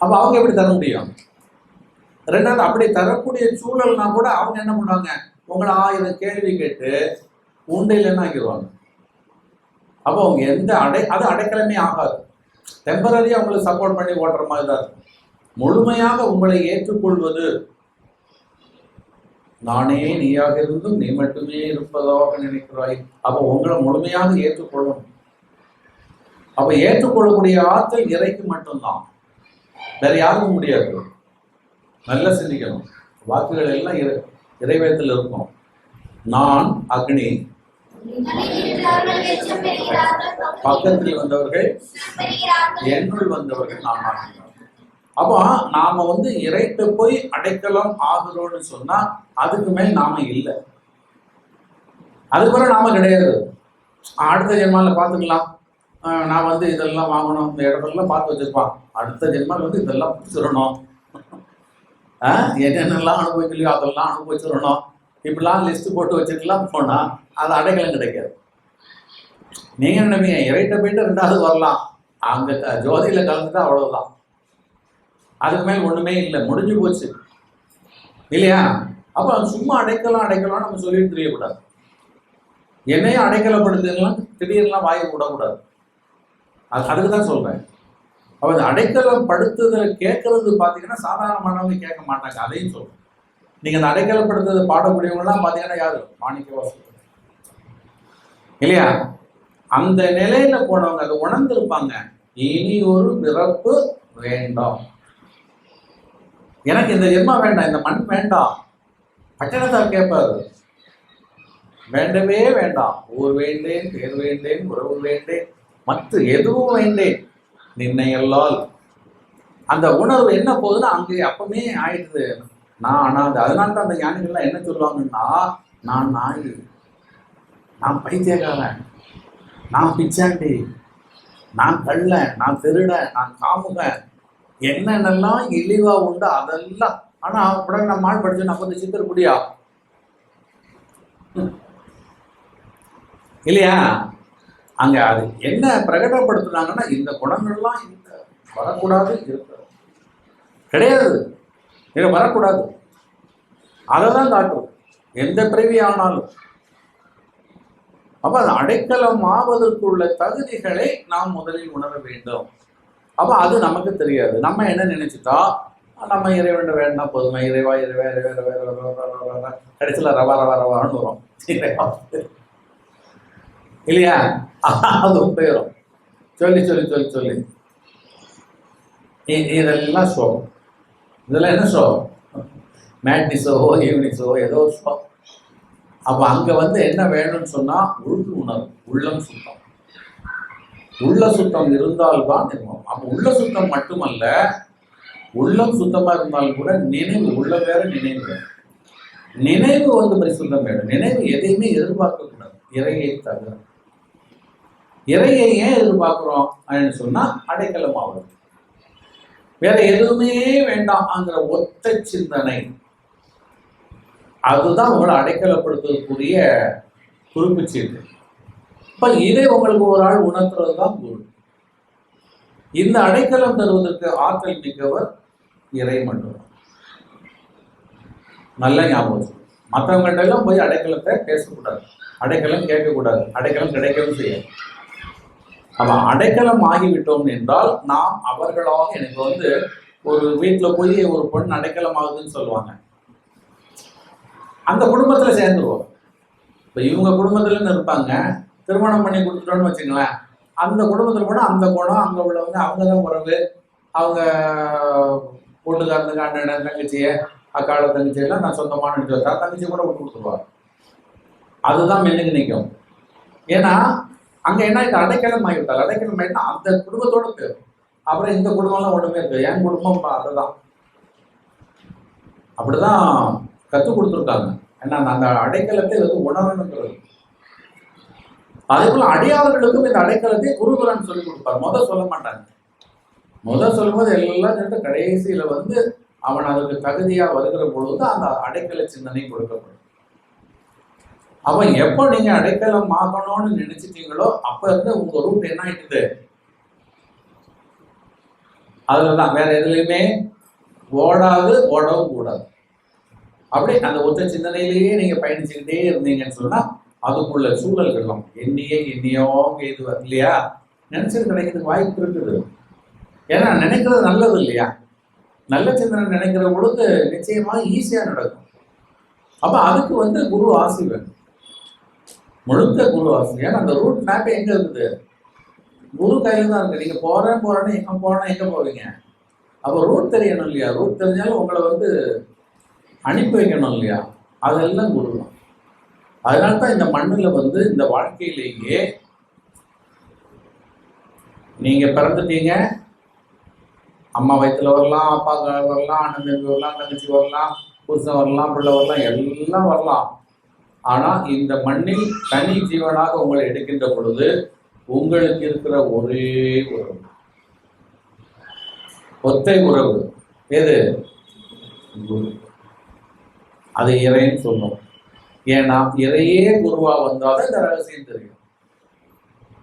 அப்ப அவங்க எப்படி தர முடியும்? ரெண்டாவது, அப்படி தரக்கூடிய சூழல்னா கூட அவங்க என்ன பண்ணுவாங்க, உங்களை 1000 கேள்வி கேட்டு உண்டையிலன்னு ஆக்கிடுவாங்க. அப்போ அவங்க எந்த அது அடைக்கலமே ஆகாது. டெம்பரரியா உங்களுக்கு சப்போர்ட் பண்ணி ஓட்டுற மாதிரி தான் இருக்கும். முழுமையாக உங்களை ஏற்றுக்கொள்வது, நானே நீயாக இருந்தும் நீ மட்டுமே இருப்பதாக நினைக்கிறாய். அப்போ உங்களை முழுமையாக ஏற்றுக்கொள்ளணும். அப்ப ஏற்றுக்கொள்ளக்கூடிய ஆற்றல் இறைக்கு மட்டும்தான், வேற யாருக்கும் முடியாது. நல்லா சிந்திக்கணும். வாக்குகள் எல்லாம் இறைவேத்தில் இருக்கும். நான் அக்னி, பக்கத்தில் வந்தவர்கள் என்னுள் வந்தவர்கள் நான் ஆகினார். அப்போ நாம வந்து இறைட்டு போய் அடைக்கலம் ஆகுறோம்னு சொன்னா அதுக்கு மேல் நாம இல்லை. அதுக்கு பிறகு நாம கிடையாது. அடுத்த ஜென்மால பார்த்துக்கலாம், நான் வந்து இதெல்லாம் வாங்கணும், இந்த இடத்துலலாம் பார்த்து வச்சிருப்பான், அடுத்த ஜென்மால வந்து இதெல்லாம் பிடிச்சிடணும், என்னென்னலாம் அனுபவிக்கலையோ அதெல்லாம் அனுபவிச்சிடணும், இப்படிலாம் லிஸ்ட் போட்டு வச்சுட்டுலாம் போனா அது அடைக்கலம் கிடைக்காது. நீங்க நினைப்பீங்க இறைட்ட போயிட்டு 2வது வரலாம், அங்க ஜோதியில கலந்துட்டா அவ்வளவுதான், அதுக்கு மேல் ஒண்ணுமே இல்லை, முடிஞ்சு போச்சு இல்லையா? அப்ப சும்மா அடைக்கலாம் நம்ம சொல்லிட்டு தெரியக்கூடாது. என்னையும் அடைக்கலப்படுத்துலாம் திடீர்லாம் வாயை விடக்கூடாது. அதுக்கு தான் சொல்றேன். அப்ப இந்த அடைக்கலப்படுத்துதலை கேட்கறது பாத்தீங்கன்னா சாதாரணமானவங்க கேட்க மாட்டாங்க. அதையும் சொல்றேன். நீங்க அந்த அடைக்கலப்படுத்துறதை பாடக்கூடியவங்கலாம் பாத்தீங்கன்னா யாரு? மாணிக்கவாசகர் இல்லையா? அந்த நிலையில போனவங்க அதை உணர்ந்திருப்பாங்க. இனி ஒரு பிறப்பு வேண்டாம், எனக்கு இந்த ஜென்மா வேண்டாம், இந்த மண் வேண்டாம். பட்டணத்தார் கேட்பாரு, வேண்டவே வேண்டாம். ஊர் வேண்டேன், பேர் வேண்டேன், உறவு வேண்டேன், மற்ற எதுவும் வேண்டேன் நின்னையல்லால். அந்த உணர்வு என்ன போகுதுன்னா அங்கே அப்பவே ஆயிடுது. நான் அனாதை. அதனால தான் அந்த ஞானிகள்லாம் என்ன சொல்லுவாங்கன்னா, நான் நாய், நான் பைத்தியக்காரன், நான் பிச்சாண்டி, நான் கள்ள, நான் திருட, நான் காமுகன், என்னென்னலாம் இழிவா உண்டு அதெல்லாம். ஆனா உடனே நம்ம ஆள் படிச்சு நம்ம வந்து சித்தர் முடியா இல்லையா? அங்க அது என்ன பிரகடனப்படுத்துனாங்கன்னா, இந்த குணங்கள்லாம் இந்த வரக்கூடாது, இருக்க கிடையாது, இதை வரக்கூடாது. அதை தான் காட்டும் எந்த பிறவி ஆனாலும். அப்ப அது அடைக்கலம் ஆவதற்குள்ள தகுதிகளை நாம் முதலில் உணர வேண்டும். அப்ப அது நமக்கு தெரியாது. நம்ம என்ன நினைச்சுட்டா, நம்ம இறைவன் வேண்டாம் பொதுமை, இறைவா இறைவா இறைவா இறைவா கடைசியில் ரவா ரவா ரவான்னு வரும் இல்லையா? அதுவும் போயிடும். சொல்லி சொல்லி சொல்லி சொல்லி இதெல்லாம் ஷோ. இதெல்லாம் என்ன ஷோ? மேட்னி ஷோவோ ஈவினிங் ஷோவோ ஏதோ ஒரு ஷோ. அப்போ அங்கே வந்து என்ன வேணும்னு சொன்னால் உள்கு உணர்வு, உள்ளம் சுத்தம். உள்ள சுத்தம் இருந்தால்தான் இருக்கும். அப்போ உள்ள சுத்தம் மட்டுமல்ல, உள்ளம் சுத்தமாக இருந்தாலும் கூட நினைவு, உள்ள வேற நினைவு வேறு. நினைவு வந்து பரிசுத்தம் வேணும். நினைவு எதையுமே எதிர்பார்க்கக்கூடாது, இறையை தவிர. இறையை ஏன் எதிர்பார்க்கிறோம் அப்படின்னு சொன்னா அடைக்கலம் ஆகுது. வேற எதுவுமே வேண்டாம்ங்கிற ஒத்த சிந்தனை, அதுதான் உங்களை அடைக்கலப்படுத்துவதற்குரிய குறிப்பு சீட்டு. இப்ப இதை உங்களுக்கு ஒரு ஆள் உணர்த்துறது தான் குரு. இந்த அடைக்கலம் தருவதற்கு ஆற்றல் மிக்கவர் இறை மட்டும். நல்ல ஞாபகம். மற்றவங்கள்ட்ட எல்லாம் போய் அடைக்கலத்தை பேசக்கூடாது, அடைக்கலம் கேட்கக்கூடாது, அடைக்கலம் கிடைக்கவும் செய்யாது. அப்ப அடைக்கலம் ஆகிவிட்டோம் என்றால் நாம் அவர்களாக, எனக்கு வந்து ஒரு வீட்டில் போய் ஒரு பொண்ணு அடைக்கலம் ஆகுதுன்னு சொல்லுவாங்க, அந்த குடும்பத்தில் சேர்ந்துருவோம். இப்போ இவங்க குடும்பத்துலன்னு இருப்பாங்க, திருமணம் பண்ணி கொடுத்துட்டோன்னு வச்சுங்களேன், அந்த குடும்பத்தில் கூட அந்த குணம் அங்கே உள்ளவங்க, அவங்க தான் உறவு, அவங்க வீட்டுக்காரனுக்கு அண்ணன் தங்கச்சியை, அக்கால தங்கச்சியெல்லாம் நான் சொந்தமான எடுத்து தங்கச்சி கூட விட்டு கொடுத்துருவாங்க. அதுதான் மென்னுக்கு நிற்கும். ஏன்னா அங்கே என்ன ஆகிட்டு, அடைக்கலம் ஆகிவிட்டால். அடைக்கலம் ஆகிட்டா அந்த குடும்பத்தோட போயிடும். அப்புறம் இந்த குடும்பம்லாம் ஒன்றுமே இருக்கு. என் குடும்பம் அதுதான். அப்படிதான் கற்றுக் கொடுத்துருக்காங்க. ஏன்னா அந்த அடைக்கலத்தை வந்து உணரணுங்கிறது. அதே போல அடியாளர்களுக்கும் இந்த அடைக்கலத்தை குருகுரான் சொல்லி கொடுப்பார். முதல் சொல்ல மாட்டாங்க. முதல் சொல்லும்போது எல்லாம் சொல்லிட்டு கடைசியில வந்து அவன் அதுக்கு தகுதியா வருகிற பொழுது அந்த அடைக்கல சிந்தனை கொடுக்கப்படும். அவன் எப்போ நீங்க அடைக்கலம் ஆகணும்னு நினைச்சிட்டீங்களோ அப்ப இருந்து உங்க ரூட் என்ன ஆயிட்டுது, அதுலதான். வேற எதுலையுமே ஓடாது, ஓடவும் கூடாது. அப்படி அந்த ஒத்த சிந்தனையிலேயே நீங்க பயணிச்சுக்கிட்டே இருந்தீங்கன்னு சொன்னா அதுக்குள்ள சூழல்கள்லாம் எண்ணியோ இது இல்லையா, நினைச்சது கிடைக்கிறதுக்கு வாய்ப்பு இருக்குது. ஏன்னா நினைக்கிறது நல்லது இல்லையா? நல்ல சிந்தனை நினைக்கிற பொழுது நிச்சயமா ஈஸியா நடக்கும். அப்ப அதுக்கு வந்து குரு ஆசி வேணும், முழுக்க குரு ஆசி. ஏன்னா அந்த ரூட் மேப் எங்க இருக்குது, குரு கையில தான் இருக்கு. நீங்க போறேன்னு எங்க போனா எங்க போவீங்க? அப்போ ரூட் தெரியணும் இல்லையா? ரூட் தெரிஞ்சாலும் உங்களை வந்து அனுப்பி வைக்கணும் இல்லையா? அதெல்லாம் குரு தான். அதனால தான் இந்த மண்ணில் வந்து இந்த வாழ்க்கையிலேயே நீங்க பிறந்துட்டீங்க, அம்மா வயிற்றுல வரலாம், அப்பா வரலாம், அண்ணன் தம்பி வரலாம், தங்கச்சி வரலாம், புருஷன் வரலாம், பிள்ளை வரலாம், எல்லாம் வரலாம். ஆனா இந்த மண்ணில் தனி ஜீவனாக உங்களை எடுக்கின்ற பொழுது உங்களுக்கு இருக்கிற ஒரே உறவு, ஒத்தை உறவு எது? குரு. அது இறைன்னு சொல்லும். ஏன்னா இறையே குருவா வந்தாலும் இந்த ரகசியம் தெரியும்,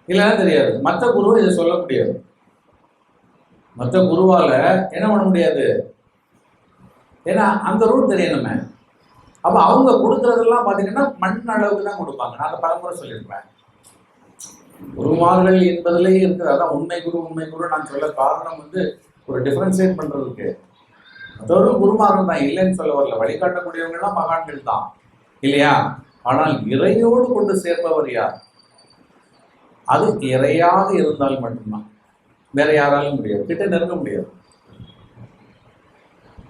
இல்லைன்னா தெரியாது. மற்ற குருவை இதை சொல்ல முடியாது. மற்ற குருவால என்ன பண்ண முடியாது, ஏன்னா அந்த ரூட் தெரியணுமே. அப்ப அவங்க கொடுக்கறதெல்லாம் பாத்தீங்கன்னா மண் அளவுக்கு தான் கொடுப்பாங்க. நான் அந்த பலமுறை சொல்லியிருப்பேன். குருமார்கள் என்பதிலேயே இருக்குது. அதான் உண்மை குரு நான் சொல்ல காரணம் வந்து ஒரு டிஃபரன்சியேட் பண்றதுக்கு. மற்றொரு குருமார்கள் தான், இல்லைன்னு சொல்ல வரல. வழிகாட்டக்கூடியவங்கலாம் மகான்கள் தான் இல்லையா? ஆனால் இறையோடு கொண்டு சேர்ப்பவர் யார்? அது இறையாக இருந்தால் மட்டும்தான், வேற யாராலும் முடியாது, கிட்ட நெருங்க முடியாது.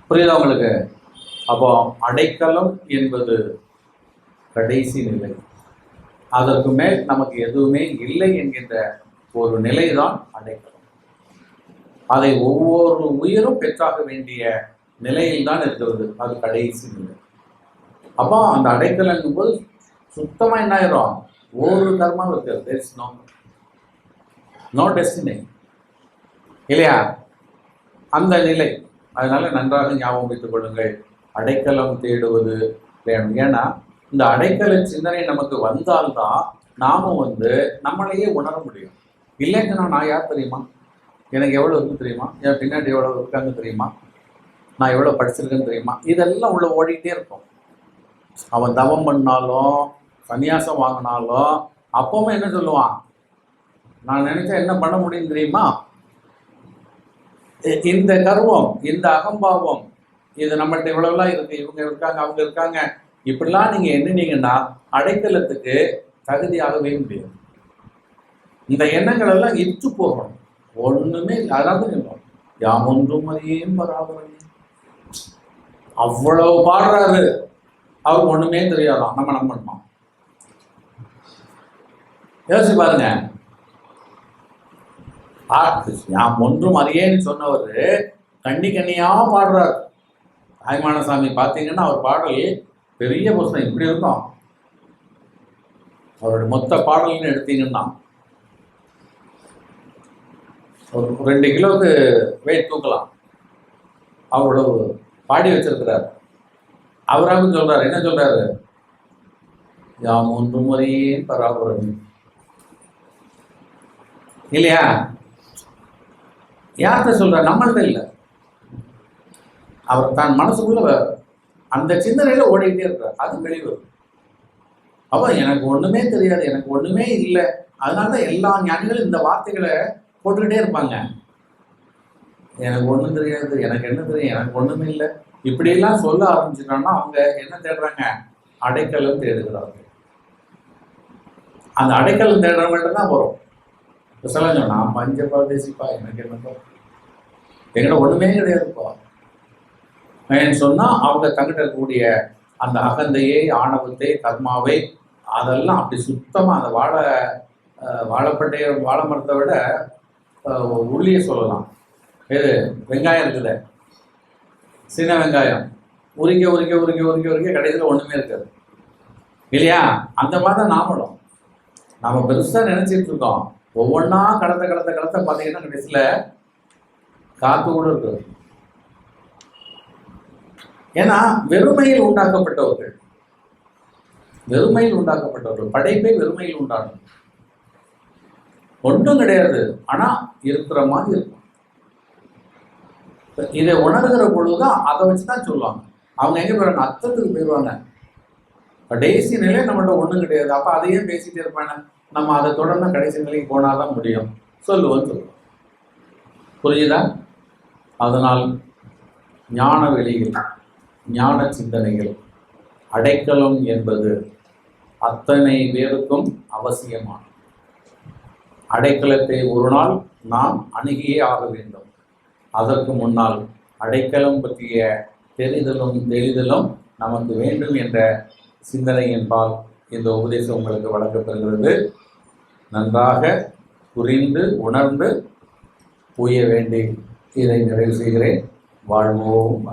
புரியுதா உங்களுக்கு? அப்போ அடைக்கலம் என்பது கடைசி நிலை. அதற்கு மேல் நமக்கு எதுவுமே இல்லை என்கின்ற ஒரு நிலைதான் அடைக்கலம். அதை ஒவ்வொரு உயிரும் பெற்றாக வேண்டிய நிலையில் தான் இருக்கிறது. அது கடைசி நிலை. அப்போ அந்த அடைக்கலங்கும் போது சுத்தமா என்ன ஆயிரும், ஒரு கர்மாவும் இருக்கிறது, நோ டெஸ்டினி இல்லையா, அந்த நிலை. அதனால நன்றாக ஞாபகம் வைத்துக் கொள்ளுங்கள், அடைக்கலம் தேடுவது வேணும். ஏன்னா இந்த அடைக்கல சிந்தனை நமக்கு வந்தால்தான் நாமும் நம்மளையே உணர முடியும். இல்லைங்கன்னா நான் யார் தெரியுமா, எனக்கு எவ்வளோ இருக்கு தெரியுமா, என் பின்னாடி எவ்வளோ இருக்காங்க தெரியுமா, நான் எவ்வளோ படிச்சிருக்கேன்னு தெரியுமா, இதெல்லாம் உள்ள ஓடிக்கிட்டே இருக்கும். அவன் தவம் பண்ணாலும் சன்னியாசம் வாங்கினாலும் அப்பவும் என்ன சொல்லுவான், நான் நினைச்சா என்ன பண்ண முடியும் தெரியுமா. இந்த கர்வம், இந்த அகம்பாவம், இது நம்மள்ட்ட இவ்வளவுலாம் இருக்கு, இவங்க இருக்காங்க, அவங்க இருக்காங்க, இப்படிலாம் நீங்க எண்ணினீங்கன்னா அடைக்கலத்துக்கு தகுதியாகவே முடியும். இந்த எண்ணங்கள் எல்லாம் இட்டு போகணும். ஒண்ணுமே அதாவது யாம் ஒன்றும் அறியேன் பராபரமே, அவ்வளவு பாடுறாரு, அவருக்கு ஒண்ணுமே தெரியாதான், நம்ம நம்பணுமா? யோசிச்சு பாருங்க. யாம் ஒன்றும் அறியேன்னு சொன்னவர் கண்ணி கண்ணியா பாடுறார். தாய்மானசாமி பார்த்தீங்கன்னா அவர் பாடல் பெரிய புஸ்தகம் இப்படி இருக்கும். அவருடைய மொத்த பாடல்னு எடுத்தீங்கன்னா ஒரு 2 கிலோவுக்கு வெயிட் தூக்கலாம், அவ்வளவு பாடி வச்சிருக்கிறார். அவராகவும் சொல்றாரு, என்ன சொல்றாரு, யாம் ஒன்று முறையே பராபரம் இல்லையா. யார்கிட்ட சொல்ற, நம்மள்கிட்ட இல்லை. அவர் தான் மனசுக்குள்ள அந்த சிந்தனையில ஓடிக்கிட்டே இருக்கிறார். அது வெளிவரு. அப்போ எனக்கு ஒண்ணுமே தெரியாது, எனக்கு ஒண்ணுமே இல்லை, அதனால எல்லா ஞானிகளும் இந்த வார்த்தைகளை போட்டுக்கிட்டே இருப்பாங்க. எனக்கு ஒண்ணும் தெரியாது, எனக்கு என்ன தெரியும், எனக்கு ஒண்ணுமே இல்லை, இப்படியெல்லாம் சொல்ல ஆரம்பிச்சுட்டோம்னா அவங்க என்ன தேடுறாங்க, அடைக்கலம் தேடுகிறார்கள். அந்த அடைக்கலம் தேடுறவங்கள்ட்ட தான் வரும். சில நான் பஞ்ச பரதேசிப்பா, எனக்கு என்னப்பா, எங்கிட்ட ஒண்ணுமே கிடையாதுப்பா சொன்னா அவங்க தங்கிட்ட இருக்கக்கூடிய அந்த அகந்தையை, ஆணவத்தை, கர்மாவை, அதெல்லாம் அப்படி சுத்தமா அந்த வாழைப்பட்டைய வாழை மரத்தை விட உள்ளியே சொல்லலாம். எது வெங்காயம் இருக்குது, சின்ன வெங்காயம் உரிக்க உரிக்க உரிக்க உரிக்க உரிக்க கடைசியில் ஒண்ணுமே இருக்காது இல்லையா. அந்த மாதிரி தான் நாமளும் நம்ம பெருசா நினைச்சிட்டு இருக்கோம். ஒவ்வொன்றா கடத்த கடத்த கடத்த பார்த்தீங்கன்னா கடைசியில் காத்து கூட இருக்குது. ஏன்னா வெறுமையில் உண்டாக்கப்பட்டவர்கள், வெறுமையில் உண்டாக்கப்பட்டவர்கள், படைப்பை வெறுமையில் உண்டானது, ஒன்றும் கிடையாது, ஆனா இருக்கிற மாதிரி இருக்கும். இதை உணர்கிற பொழுதுதான் அதை வச்சுதான் சொல்லுவாங்க. அவங்க எங்க போறாங்க, அர்த்தத்துக்கு போயிடுவாங்க. கடைசி நிலை நம்மகிட்ட ஒண்ணும் கிடையாது, அப்ப அதையே பேசிட்டே இருப்பாங்க. நம்ம அதை தொடர்ந்து கடைசி நிலைக்கு போனாதான் முடியும் சொல்லுவோம். புரியுதா? அதனால் ஞான வெளியில், ஞான சிந்தனைகள், அடைக்கலம் என்பது அத்தனை பேருக்கும் அவசியமான. அடைக்கலத்தை ஒரு நாள் நாம் அணுகியே ஆக வேண்டும். அதற்கு முன்னால் அடைக்கலம் பற்றிய தெரிதலும் தெளிதலும் நமக்கு வேண்டும் என்ற சிந்தனை என்பால் இந்த உபதேசம் உங்களுக்கு வழங்கப்பெறுகிறது. நன்றாக புரிந்து உணர்ந்து புரிய வேண்டி இதை நிறைவு செய்கிறேன். வாழ்வோம்.